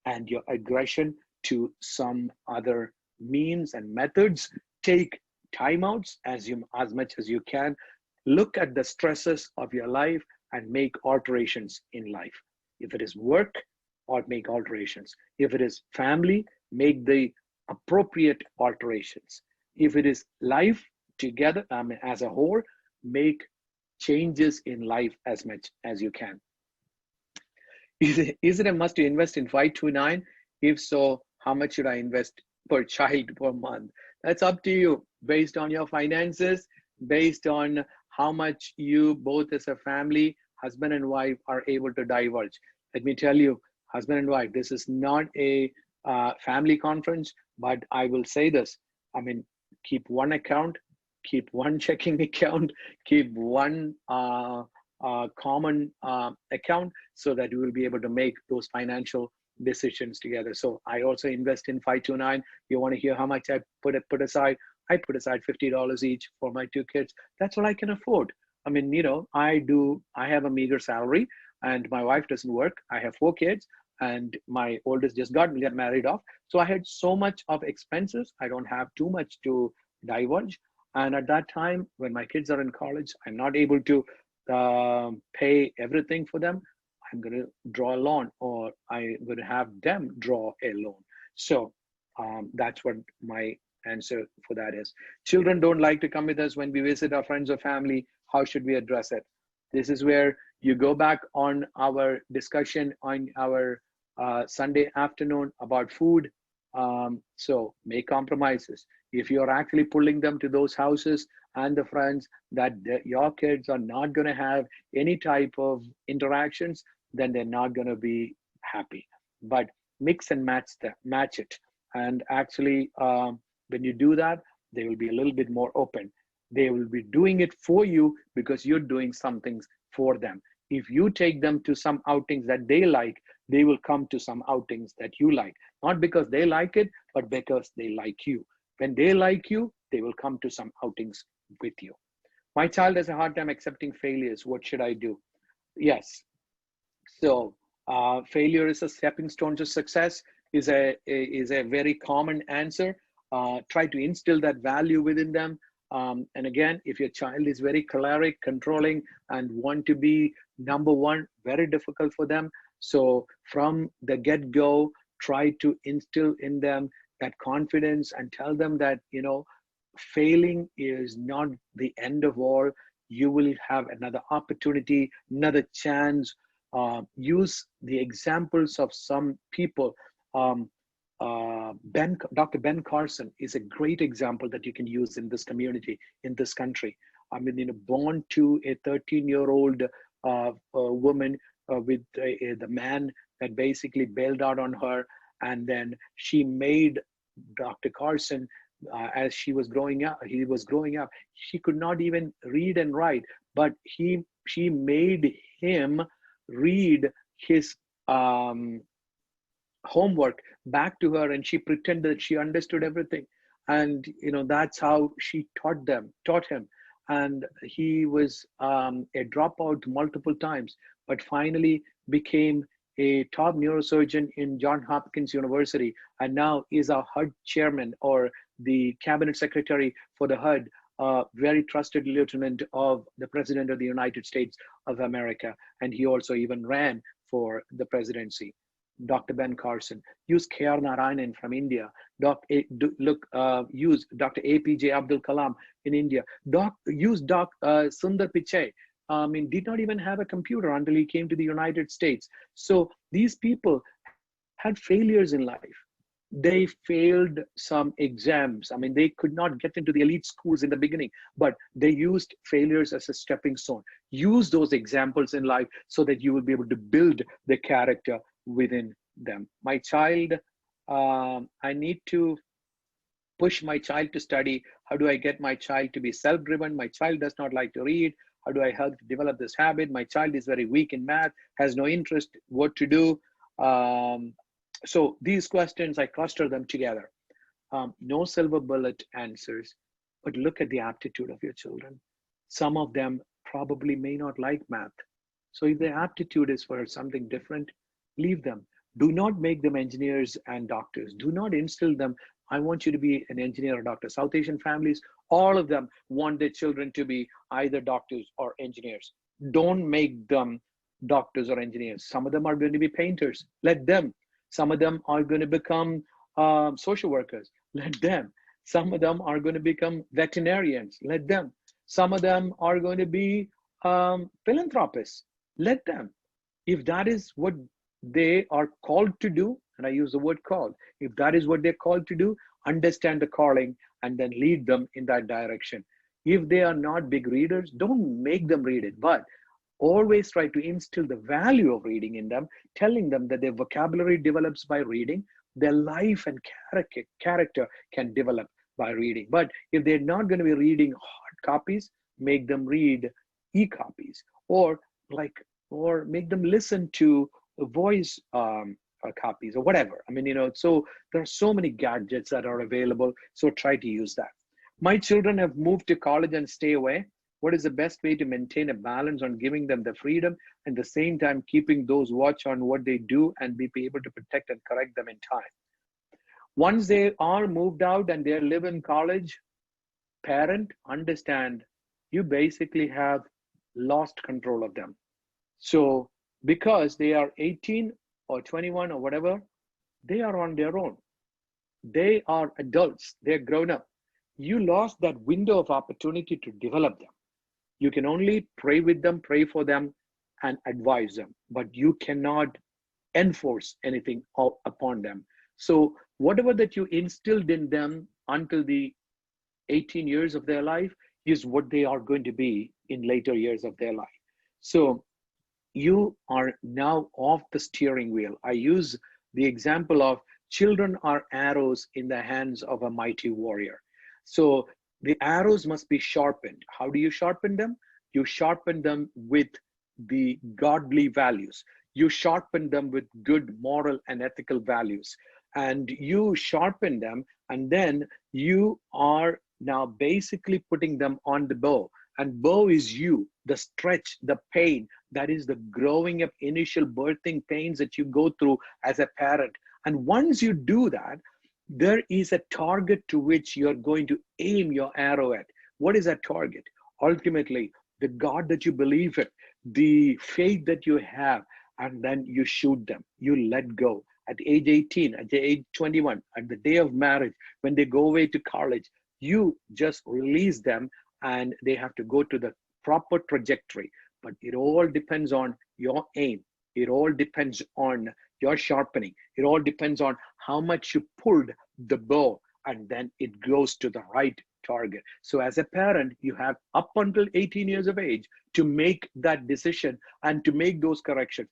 and your aggression to some other means and methods. Take timeouts as much as you can. Look at the stresses of your life and make alterations in life. If it is work, or make alterations. If it is family, make the appropriate alterations. If it is life together, as a whole, make changes in life as much as you can. Is it a must to invest in 529? If so, how much should I invest per child per month? That's up to you, based on your finances, based on how much you both as a family, husband and wife, are able to divulge. Let me tell you, husband and wife, this is not a family conference, but I will say this. I mean, keep one account, keep one checking account, keep one common account, so that you will be able to make those financial decisions together. So I also invest in 529. You want to hear how much I put aside? I put aside $50 each for my two kids. That's what I can afford. I mean, I have a meager salary, and my wife doesn't work. I have 4 kids, and my oldest just got married off. So I had so much of expenses. I don't have too much to divulge. And at that time, when my kids are in college, I'm not able to pay everything for them. I'm going to draw a loan, or I'm going to have them draw a loan. So that's what my answer for that is. Children don't like to come with us when we visit our friends or family. How should we address it? This is where you go back on our discussion on our Sunday afternoon about food. So make compromises. If you're actually pulling them to those houses and the friends that your kids are not going to have any type of interactions, then they're not going to be happy. But mix and match it. And actually, when you do that, they will be a little bit more open. They will be doing it for you because you're doing some things for them. If you take them to some outings that they like, they will come to some outings that you like. Not because they like it, but because they like you. When they like you, they will come to some outings with you. My child has a hard time accepting failures. What should I do? Yes. So failure is a stepping stone to success is a very common answer. Try to instill that value within them. And again, if your child is very choleric, controlling, and want to be number one, very difficult for them. So from the get-go, try to instill in them that confidence and tell them that, failing is not the end of all. You will have another opportunity, another chance. Use the examples of some people. Dr. Ben Carson is a great example that you can use in this community, in this country. I mean, born to a 13-year-old woman with the man that basically bailed out on her, and then she made Dr. Carson, as he was growing up, she could not even read and write, but she made him read his homework back to her, and she pretended that she understood everything. And that's how she taught him. And he was a dropout multiple times, but finally became a top neurosurgeon in Johns Hopkins University, and now is our HUD chairman, or the cabinet secretary for the HUD, very trusted lieutenant of the President of the United States of America. And he also even ran for the presidency. Dr. Ben Carson. Use K.R. Narayanan from India. Use Dr. APJ Abdul Kalam in India. Use Sundar Pichai. Did not even have a computer until he came to the United States. So these people had failures in life. They failed some exams. They could not get into the elite schools in the beginning, but they used failures as a stepping stone. Use those examples in life so that you will be able to build the character within them. My child, I need to push my child to study. How do I get my child to be self-driven? My child does not like to read. How do I help develop this habit? My child is very weak in math, has no interest. What to do? So these questions, I cluster them together. No silver bullet answers, but look at the aptitude of your children. Some of them probably may not like math. So if their aptitude is for something different, leave them. Do not make them engineers and doctors. Do not instill them, I want you to be an engineer or doctor. South Asian families, all of them want their children to be either doctors or engineers. Don't make them doctors or engineers. Some of them are going to be painters. Let them. Some of them are going to become social workers. Let them. Some of them are going to become veterinarians. Let them. Some of them are going to be philanthropists. Let them. If that is what they are called to do, and I use the word called, if that is what they're called to do, understand the calling and then lead them in that direction. If they are not big readers, don't make them read it, but always try to instill the value of reading in them, telling them that their vocabulary develops by reading, their life and character can develop by reading. But if they're not going to be reading hard copies, make them read e-copies, or make them listen to voice copies or whatever. So there are so many gadgets that are available. So try to use that. My children have moved to college and stay away. What is the best way to maintain a balance on giving them the freedom and the same time keeping those watch on what they do and be able to protect and correct them in time? Once they are moved out and they live in college, parent, understand you basically have lost control of them. So because they are 18 or 21 or whatever, they are on their own. They are adults, they're grown up. You lost that window of opportunity to develop them. You can only pray with them, pray for them, and advise them, but you cannot enforce anything upon them. So, whatever that you instilled in them until the 18 years of their life is what they are going to be in later years of their life. So, you are now off the steering wheel. I use the example of children are arrows in the hands of a mighty warrior. So the arrows must be sharpened. How do you sharpen them? You sharpen them with the godly values. You sharpen them with good moral and ethical values. And you sharpen them, and then you are now basically putting them on the bow. And bow is you, the stretch, the pain, that is the growing up initial birthing pains that you go through as a parent. And once you do that, there is a target to which you're going to aim your arrow at. What is that target? Ultimately, the God that you believe in, the faith that you have, and then you shoot them. You let go. At age 18, at the age 21, at the day of marriage, when they go away to college, you just release them and they have to go to the proper trajectory. But it all depends on your aim. It all depends on your sharpening. It all depends on how much you pulled the bow, and then it goes to the right target. So as a parent, you have up until 18 years of age to make that decision and to make those corrections.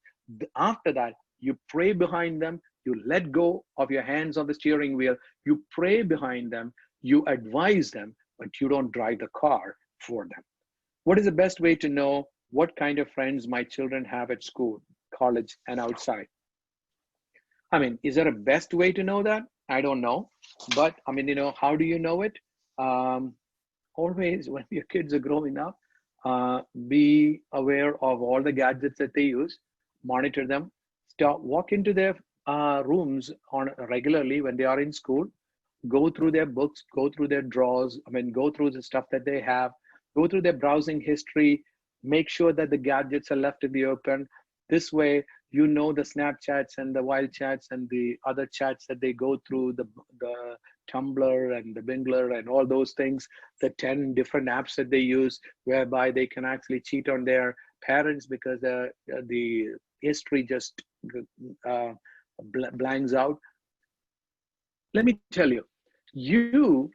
After that, you pray behind them, you let go of your hands on the steering wheel, you pray behind them, you advise them, but you don't drive the car for them. What is the best way to know what kind of friends my children have at school, college, and outside? I mean, is there a best way to know that? I don't know. But I mean, how do you know it? Um, Always, when your kids are growing up, be aware of all the gadgets that they use, monitor them, walk into their rooms on regularly when they are in school, go through their books, go through their drawers, go through the stuff that they have, go through their browsing history, make sure that the gadgets are left in the open. This way, the Snapchats and the wild chats and the other chats that they go through, the Tumblr and the Bingler and all those things, the 10 different apps that they use, whereby they can actually cheat on their parents because the history just blanks out. Let me tell you, you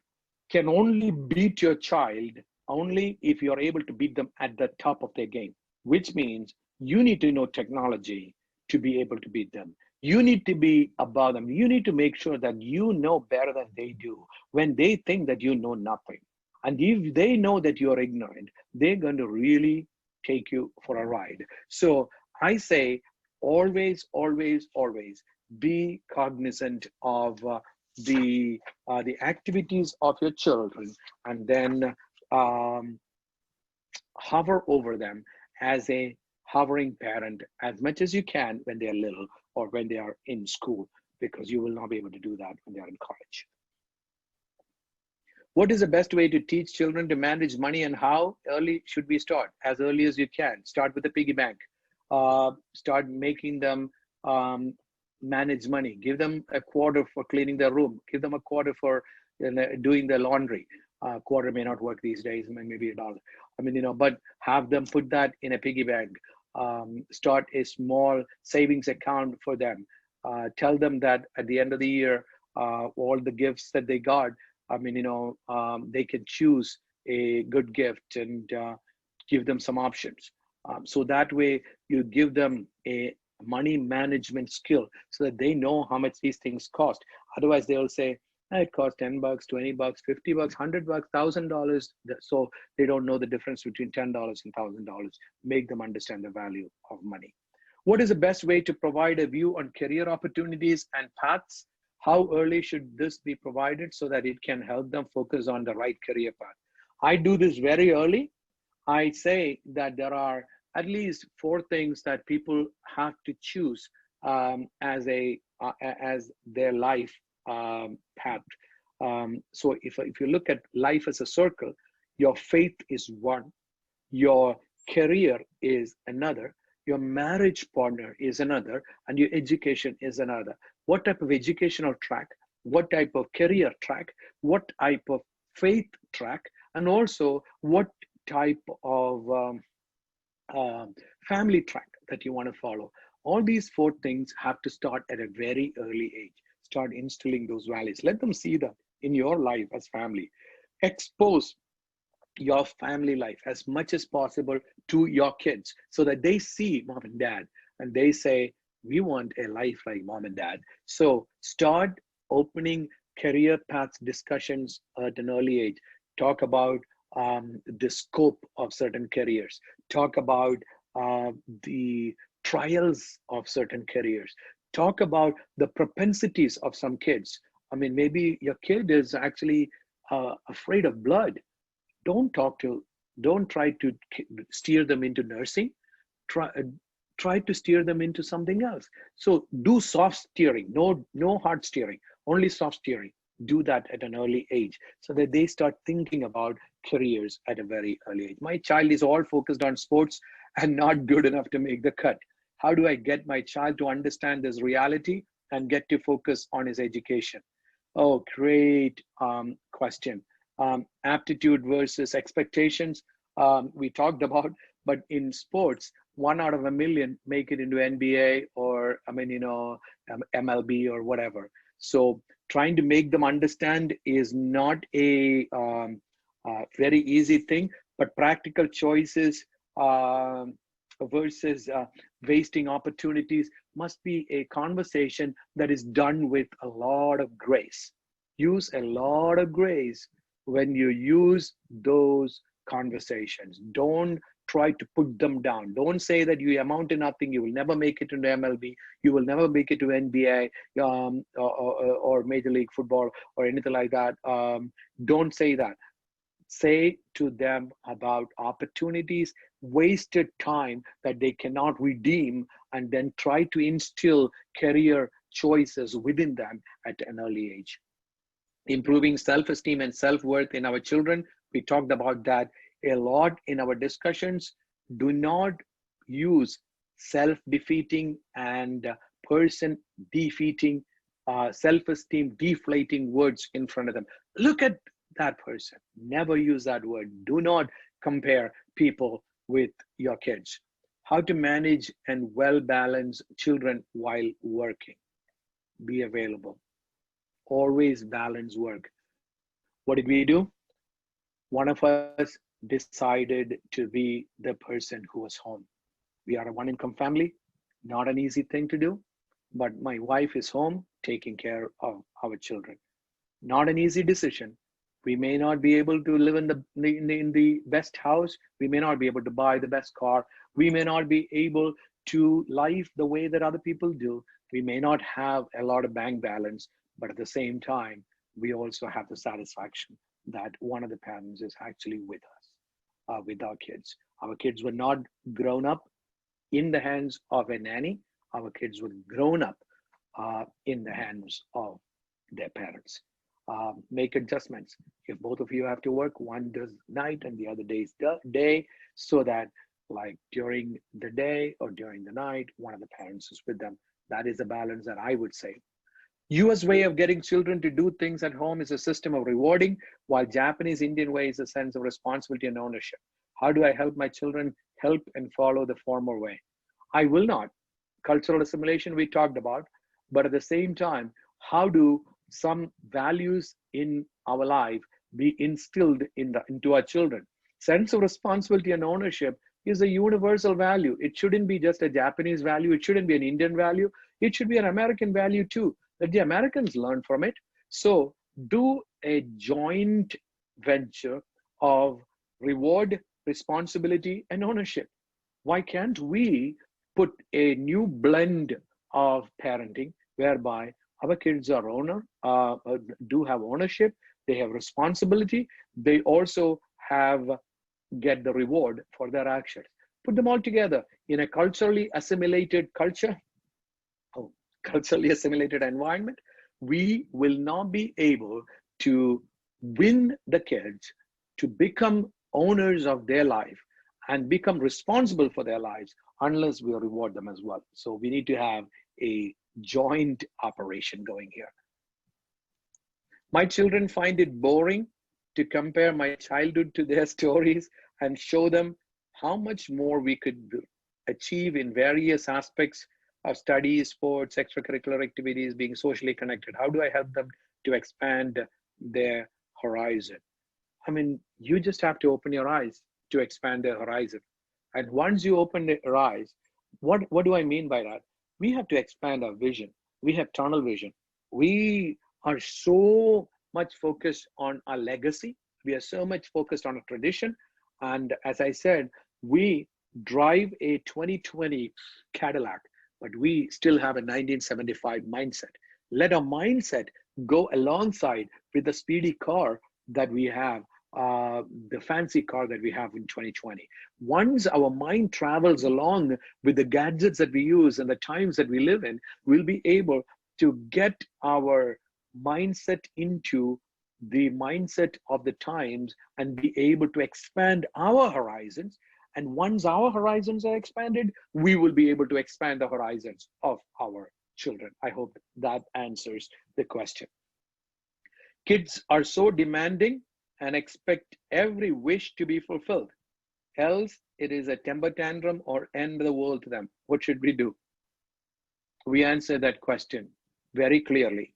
can only beat your child only if you're able to beat them at the top of their game, which means you need to know technology to be able to beat them. You need to be above them. You need to make sure that you know better than they do when they think that you know nothing. And if they know that you're ignorant, they're going to really take you for a ride. So I say, always, always, always be cognizant of the activities of your children, and then hover over them as a hovering parent as much as you can when they're little or when they are in school, because you will not be able to do that when they are in college. What is the best way to teach children to manage money, and how early should we start? As early as you can. Start with a piggy bank. Start making them manage money. Give them a quarter for cleaning their room. Give them a quarter for doing their laundry. Quarter may not work these days, maybe $1. But have them put that in a piggy bank. Start a small savings account for them. Tell them that at the end of the year, all the gifts that they got, they can choose a good gift and give them some options. So that way you give them a money management skill so that they know how much these things cost. Otherwise they will say, it costs $10, $20, $50, $100, $1,000. So they don't know the difference between $10 and $1,000. Make them understand the value of money. What is the best way to provide a view on career opportunities and paths? How early should this be provided so that it can help them focus on the right career path? I do this very early. I say that there are at least 4 things that people have to choose as their life path. So if you look at life as a circle, your faith is one, your career is another, your marriage partner is another, and your education is another. What type of educational track, what type of career track, what type of faith track, and also what type of family track that you want to follow. All these four things have to start at a very early age. Start instilling those values. Let them see that in your life as family. Expose your family life as much as possible to your kids so that they see mom and dad and they say, we want a life like mom and dad. So start opening career paths discussions at an early age. Talk about the scope of certain careers. Talk about the trials of certain careers. Talk about the propensities of some kids. I mean, maybe your kid is actually afraid of blood. Don't try to steer them into nursing. Try to steer them into something else. So do soft steering, no hard steering, only soft steering. Do that at an early age so that they start thinking about careers at a very early age. My child is all focused on sports and not good enough to make the cut. How do I get my child to understand this reality and get to focus on his education? Oh, great question. Aptitude versus expectations, we talked about, but in sports, 1 out of 1 million make it into NBA or, MLB or whatever. So trying to make them understand is not a very easy thing, but practical choices versus wasting opportunities must be a conversation that is done with a lot of grace. Use a lot of grace when you use those conversations. Don't try to put them down. Don't say that you amount to nothing, you will never make it into MLB, you will never make it to NBA or Major League Football or anything like that. Don't say that. Say to them about opportunities, wasted time that they cannot redeem, and then try to instill career choices within them at an early age. Improving self-esteem and self-worth in our children, we talked about that a lot in our discussions. Do not use self-defeating and person-defeating, self-esteem deflating words in front of them. Look at that person. Never use that word. Do not compare people with your kids. How to manage and well-balance children while working. Be available. Always balance work. What did we do? One of us decided to be the person who was home. We are a one-income family, not an easy thing to do, but my wife is home taking care of our children. Not an easy decision. We may not be able to live in the best house. We may not be able to buy the best car. We may not be able to live the way that other people do. We may not have a lot of bank balance, but at the same time, we also have the satisfaction that one of the parents is actually with us, with our kids. Our kids were not grown up in the hands of a nanny. Our kids were grown up in the hands of their parents. Make adjustments. If both of you have to work, one does night and the other day's day, so that like during the day or during the night, one of the parents is with them. That is a balance that I would say. US way of getting children to do things at home is a system of rewarding, while Japanese Indian way is a sense of responsibility and ownership. How do I help my children help and follow the former way? I will not. Cultural assimilation we talked about, but at the same time, how do some values in our life be instilled into our children? Sense of responsibility and ownership is a universal value. It shouldn't be just a Japanese value. It shouldn't be an Indian value. It should be an American value too, that the Americans learn from it. So do a joint venture of reward, responsibility, and ownership. Why can't we put a new blend of parenting whereby our kids are do have ownership, they have responsibility, they also get the reward for their actions. Put them all together in a culturally assimilated culturally assimilated environment. We will not be able to win the kids to become owners of their life and become responsible for their lives unless we reward them as well. So we need to have a joint operation going here. My children find it boring to compare my childhood to their stories and show them how much more we could achieve in various aspects of studies, sports, extracurricular activities, being socially connected. How do I help them to expand their horizon? I mean, you just have to open your eyes to expand their horizon. And once you open your eyes, what do I mean by that? We have to expand our vision. We have tunnel vision. We are so much focused on our legacy. We are so much focused on a tradition. And as I said, we drive a 2020 Cadillac, but we still have a 1975 mindset. Let our mindset go alongside with the speedy car that we have, the fancy car that we have in 2020. Once our mind travels along with the gadgets that we use and the times that we live in, we'll be able to get our mindset into the mindset of the times and be able to expand our horizons. And once our horizons are expanded, we will be able to expand the horizons of our children. I hope that answers the question. Kids are so demanding and expect every wish to be fulfilled. Else it is a temper tantrum or end the world to them. What should we do? We answer that question very clearly.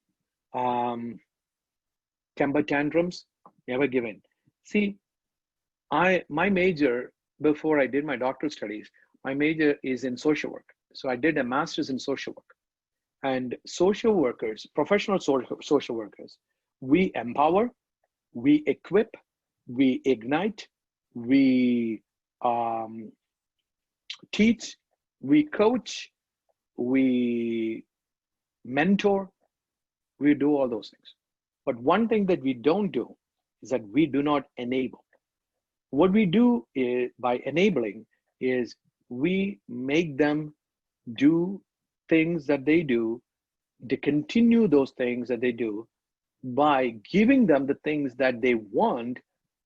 Temper tantrums, never given. See, my major, before I did my doctoral studies, my major is in social work. So I did a master's in social work. And social workers, professional social workers, we empower, we equip, we ignite, we teach, we coach, we mentor, we do all those things. But one thing that we don't do is that we do not enable. What we do is, by enabling, is we make them do things that they do, to continue those things that they do by giving them the things that they want,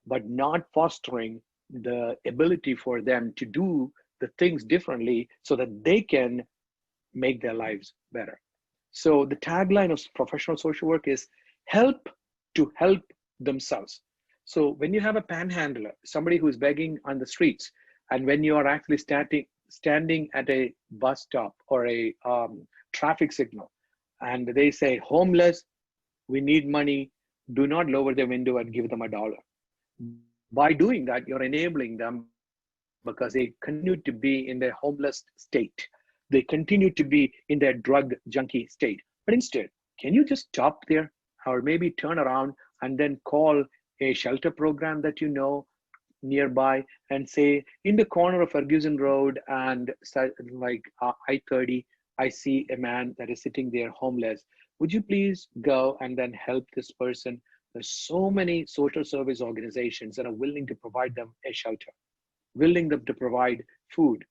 but not fostering the ability for them to do the things differently so that they can make their lives better. So the tagline of professional social work is help to help themselves. So when you have a panhandler, somebody who's begging on the streets, and when you are actually standing at a bus stop or a traffic signal, and they say, homeless, we need money, do not lower the window and give them $1. By doing that, you're enabling them because they continue to be in their homeless state. They continue to be in their drug junkie state. But instead, can you just stop there or maybe turn around and then call a shelter program that you know nearby and say, in the corner of Verghese Road and like I-30, I see a man that is sitting there homeless. Would you please go and then help this person? There's so many social service organizations that are willing to provide them a shelter, willing them to provide food.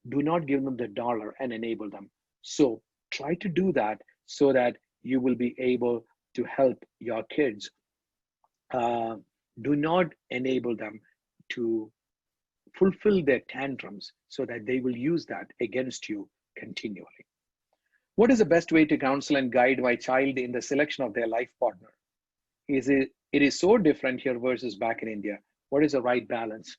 Do not give them the dollar and enable them. So try to do that so that you will be able to help your kids. Do not enable them to fulfill their tantrums so that they will use that against you continually. What is the best way to counsel and guide my child in the selection of their life partner? It is so different here versus back in India. What is the right balance?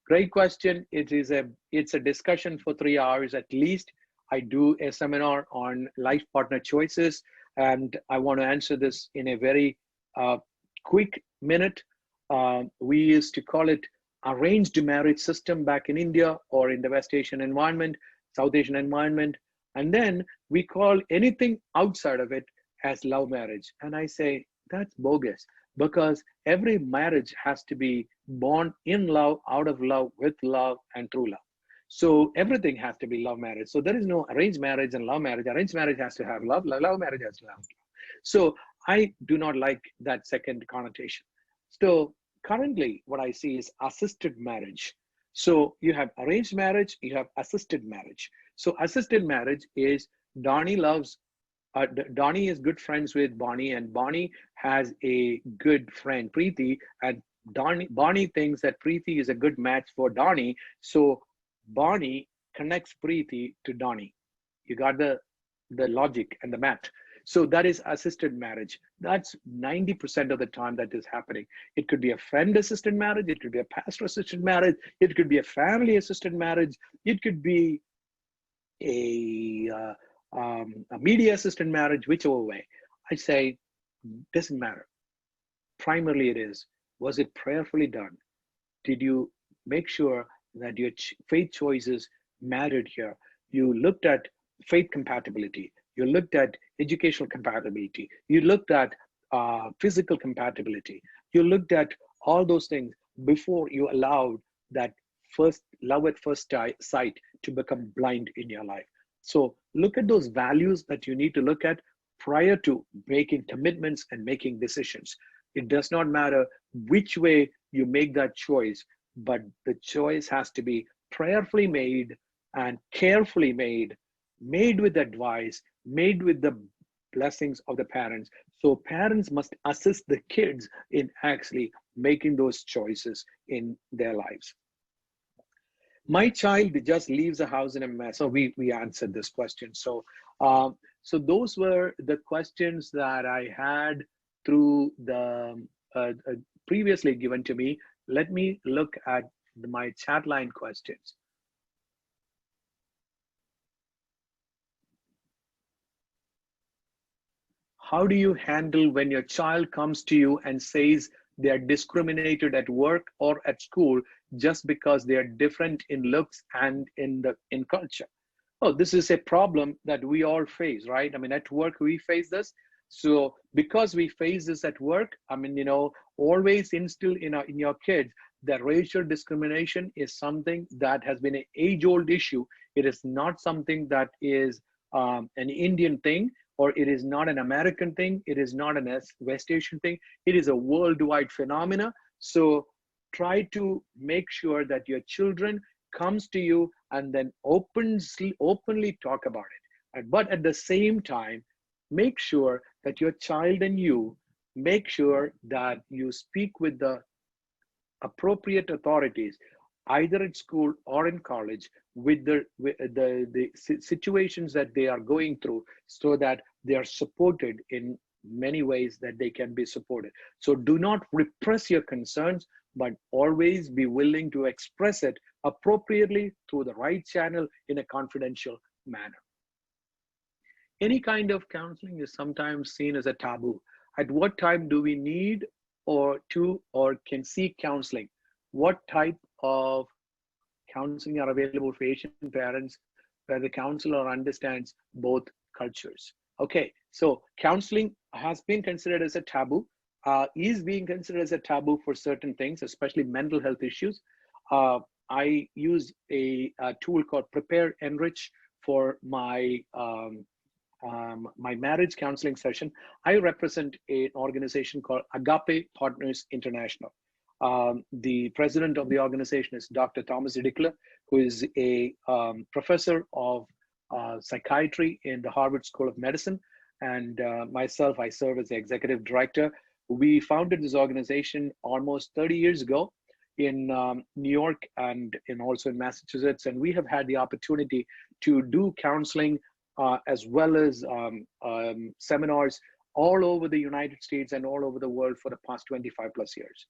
Great question. It's a discussion for 3 hours at least. I do a seminar on life partner choices, and I want to answer this in a very quick minute. We used to call it arranged marriage system back in India or in the West Asian environment, South Asian environment. And then we call anything outside of it as love marriage. And I say, that's bogus, because every marriage has to be born in love, out of love, with love, and through love. So everything has to be love marriage. So there is no arranged marriage and love marriage. Arranged marriage has to have love, love marriage has to have love. So I do not like that second connotation. So currently what I see is assisted marriage. So you have arranged marriage, you have assisted marriage. So assisted marriage is Donnie loves Donnie is good friends with Bonnie, and Bonnie has a good friend, Preeti, and Bonnie thinks that Preeti is a good match for Donnie. So Bonnie connects Preeti to Donnie. You got the logic and the math. So that is assisted marriage. That's 90% of the time that is happening. It could be a friend assisted marriage. It could be a pastor assisted marriage. It could be a family assisted marriage. It could be a media assisted marriage, whichever way. I say, doesn't matter. Primarily it is, was it prayerfully done? Did you make sure that your faith choices mattered here? You looked at faith compatibility. You looked at educational compatibility. You looked at physical compatibility. You looked at all those things before you allowed that first love at first sight to become blind in your life. So look at those values that you need to look at prior to making commitments and making decisions. It does not matter which way you make that choice, but the choice has to be prayerfully made and carefully made with advice, made with the blessings of the parents. So parents must assist the kids in actually making those choices in their lives. My child just leaves the house in a mess. So we answered this question. So so those were the questions that I had through the previously given to me. Let me look at my chat line questions. How do you handle when your child comes to you and says they are discriminated at work or at school just because they are different in looks and in culture? Oh, this is a problem that we all face, right? I mean, at work we face this. So because we face this at work, I mean, always instill in your kids that racial discrimination is something that has been an age-old issue. It is not something that is an Indian thing, or it is not an American thing. It is not an West Asian thing. It is a worldwide phenomena. So try to make sure that your children comes to you and then openly talk about it. But at the same time, make sure that your child and you make sure that you speak with the appropriate authorities, either at school or in college, with the situations that they are going through, so that they are supported in many ways that they can be supported. So do not repress your concerns, but always be willing to express it appropriately through the right channel in a confidential manner. Any kind of counseling is sometimes seen as a taboo. At what time do we need or can seek counseling? What type of counseling are available for Asian parents where the counselor understands both cultures? Okay, so counseling has been considered as a taboo, is being considered as a taboo for certain things, especially mental health issues. I use a tool called Prepare Enrich for my my marriage counseling session. I represent an organization called Agape Partners International. The president of the organization is Dr. Thomas Idikler, who is a professor of psychiatry in the Harvard School of Medicine. And myself, I serve as the executive director. We founded this organization almost 30 years ago in New York and also in Massachusetts. And we have had the opportunity to do counseling as well as seminars all over the United States and all over the world for the past 25 plus years.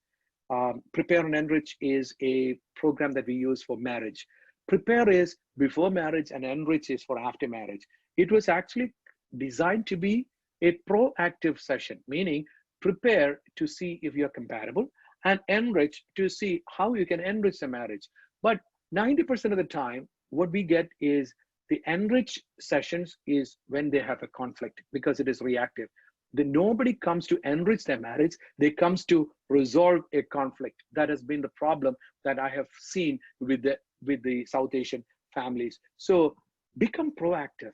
Prepare and Enrich is a program that we use for marriage. Prepare is before marriage and Enrich is for after marriage. It was actually designed to be a proactive session, meaning prepare to see if you're compatible and enrich to see how you can enrich the marriage. But 90% of the time, what we get is the enrich sessions is when they have a conflict because it is reactive. Nobody comes to enrich their marriage, they comes to resolve a conflict. That has been the problem that I have seen with the South Asian families. So become proactive.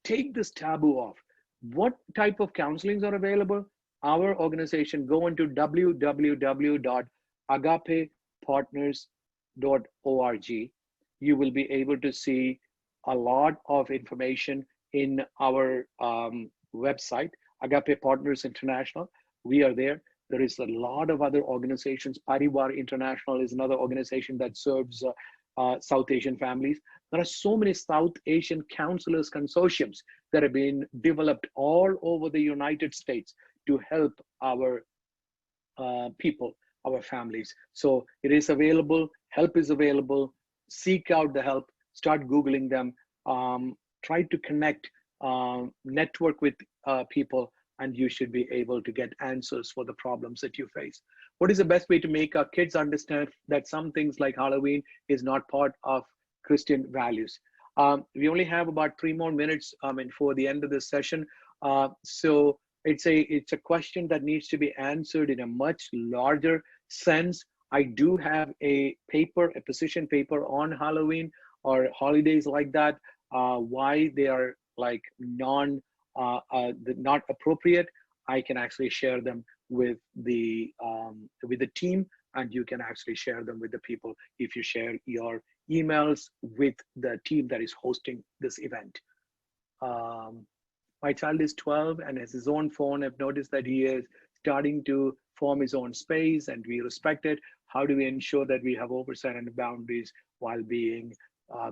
Take this taboo off. What type of counselings are available? Our organization, go into www.agapepartners.org. You will be able to see a lot of information in our website, Agape Partners International. We are there. There is a lot of other organizations. Parivar International is another organization that serves South Asian families. There are so many South Asian counselors consortiums that have been developed all over the United States to help our people, our families. So it is available, help is available. Seek out the help, start Googling them, try to connect, network with people, and you should be able to get answers for the problems that you face. What is the best way to make our kids understand that some things like Halloween is not part of Christian values? We only have about 3 more minutes for the end of this session. So it's a question that needs to be answered in a much larger sense. I do have a paper, a position paper on Halloween or holidays like that, why they are like not appropriate. I can actually share them with the team, and you can actually share them with the people if you share your emails with the team that is hosting this event. My child is 12 and has his own phone. I've noticed that he is starting to form his own space, and we respect it. How do we ensure that we have oversight and boundaries while being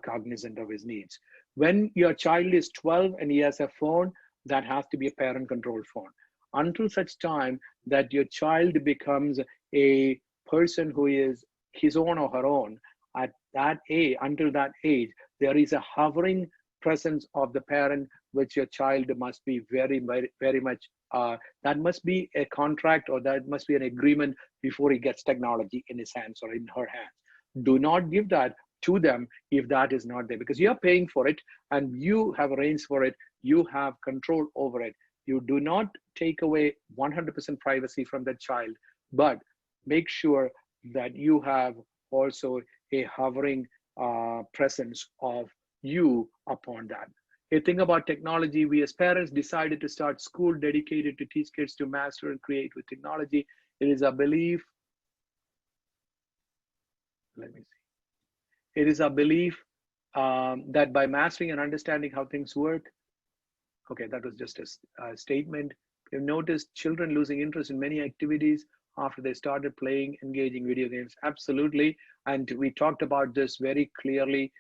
cognizant of his needs? When your child is 12 and he has a phone, that has to be a parent-controlled phone. Until such time that your child becomes a person who is his own or her own, at that age, until that age, there is a hovering presence of the parent, which your child must be very, very, very much, that must be a contract, or that must be an agreement before he gets technology in his hands or in her hands. Do not give that to them if that is not there, because you're paying for it and you have arranged for it. You have control over it. You do not take away 100% privacy from the child, but make sure that you have also a hovering presence of you upon that. A thing about technology, we as parents decided to start school dedicated to teach kids to master and create with technology. It is our belief, it is our belief that by mastering and understanding how things work, okay, that was just a statement. We've noticed children losing interest in many activities after they started playing, engaging video games. Absolutely. And we talked about this very clearly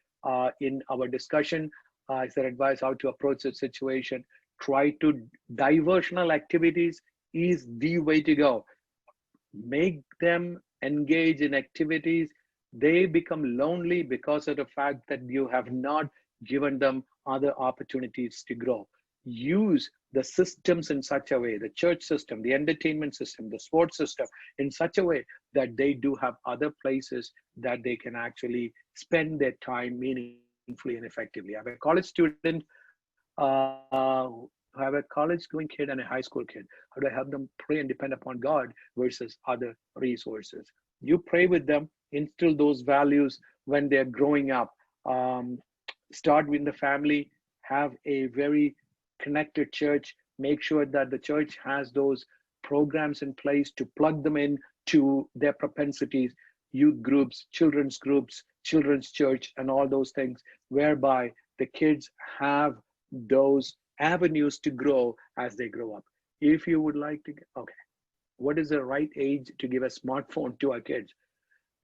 in our discussion. I said advise how to approach the situation. Try to diversional activities is the way to go. Make them engage in activities. They become lonely because of the fact that you have not given them other opportunities to grow. Use the systems in such a way, the church system, the entertainment system, the sports system, in such a way that they do have other places that they can actually spend their time meaningfully and effectively. I have a college student, I have a college going kid and a high school kid. How do I help them pray and depend upon God versus other resources? You pray with them, instill those values when they're growing up. Start with the family, have a very connected church, make sure that the church has those programs in place to plug them in to their propensities, youth groups, children's church, and all those things, whereby the kids have those avenues to grow as they grow up. If you would like to, okay, what is the right age to give a smartphone to our kids?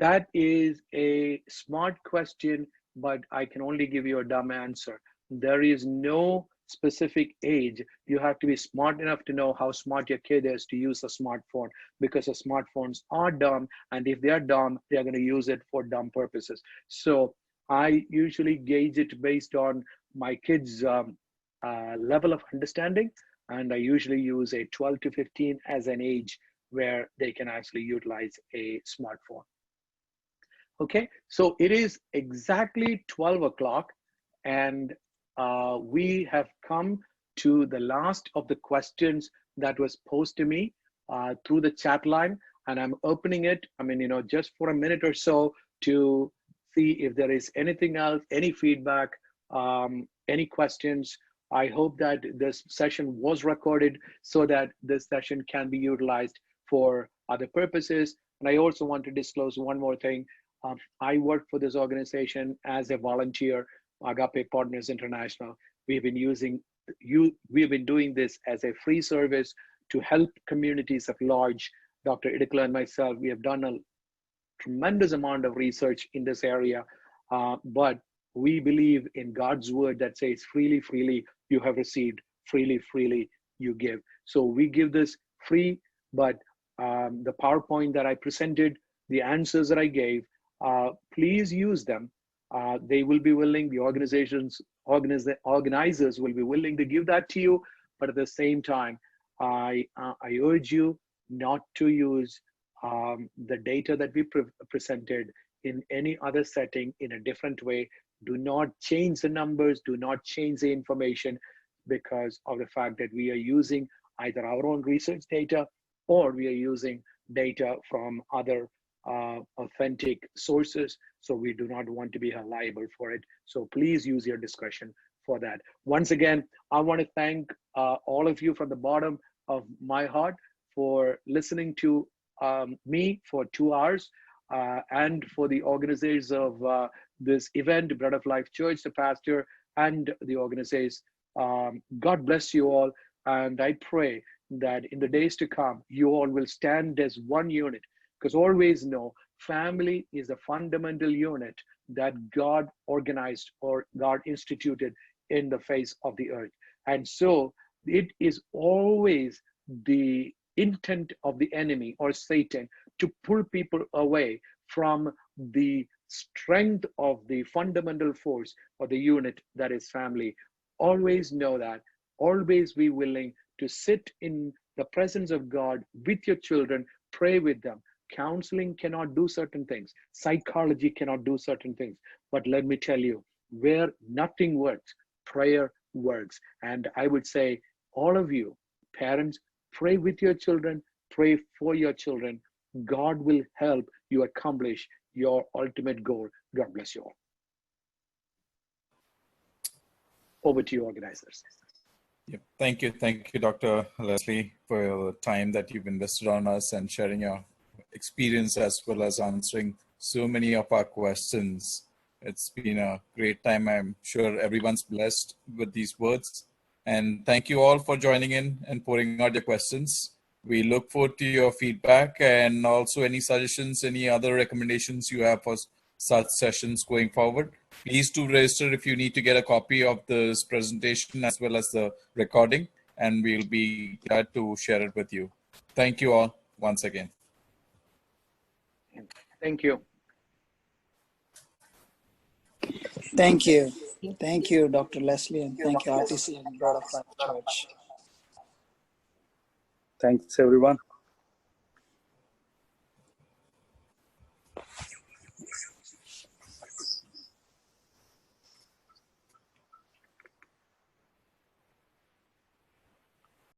That is a smart question, but I can only give you a dumb answer. There is no specific age. You have to be smart enough to know how smart your kid is to use a smartphone, because the smartphones are dumb, and if they are dumb, they are going to use it for dumb purposes. So I usually gauge it based on my kids' level of understanding, and I usually use a 12 to 15 as an age where they can actually utilize a smartphone. Okay, so it is exactly 12 o'clock, and we have come to the last of the questions that was posed to me through the chat line, and I'm opening it, just for a minute or so to see if there is anything else, any feedback, any questions. I hope that this session was recorded so that this session can be utilized for other purposes. And I also want to disclose one more thing. I work for this organization as a volunteer, Agape Partners International. We've been using we have been doing this as a free service to help communities at large. Dr. Idikla and myself, we have done a tremendous amount of research in this area, but we believe in God's word that says, freely, freely you have received, freely, freely you give. So we give this free, but the PowerPoint that I presented, the answers that I gave, please use them. They will be willing, the organizers will be willing to give that to you, but at the same time, I urge you not to use the data that we presented in any other setting in a different way. Do not change the numbers, do not change the information because of the fact that we are using either our own research data or we are using data from other authentic sources. So we do not want to be held liable for it. So please use your discretion for that. Once again, I want to thank all of you from the bottom of my heart for listening to me for 2 hours, and for the organizers of this event, Bread of Life Church, the pastor, and the organizers. God bless you all, and I pray that in the days to come, you all will stand as one unit, because always know family is a fundamental unit that God organized or God instituted in the face of the earth. And so it is always the intent of the enemy or Satan to pull people away from the strength of the fundamental force or the unit that is family. Always know that. Always be willing to sit in the presence of God with your children, pray with them. Counseling cannot do certain things. Psychology cannot do certain things. But let me tell you, where nothing works, prayer works. And I would say, all of you, parents, pray with your children, pray for your children. God will help you accomplish your ultimate goal. God bless you all. Over to you, organizers. Yep. Thank you, Dr. Leslie, for the time that you've invested on us and sharing your experience as well as answering so many of our questions. It's been a great time. I'm sure everyone's blessed with these words. And thank you all for joining in and pouring out your questions. We look forward to your feedback and also any suggestions, any other recommendations you have for such sessions going forward. Please do register if you need to get a copy of this presentation as well as the recording, and we'll be glad to share it with you. Thank you all once again. Thank you. Thank you. Thank you, Dr. Leslie, and thank you, RTC and Bread of Life Church. Thanks, everyone.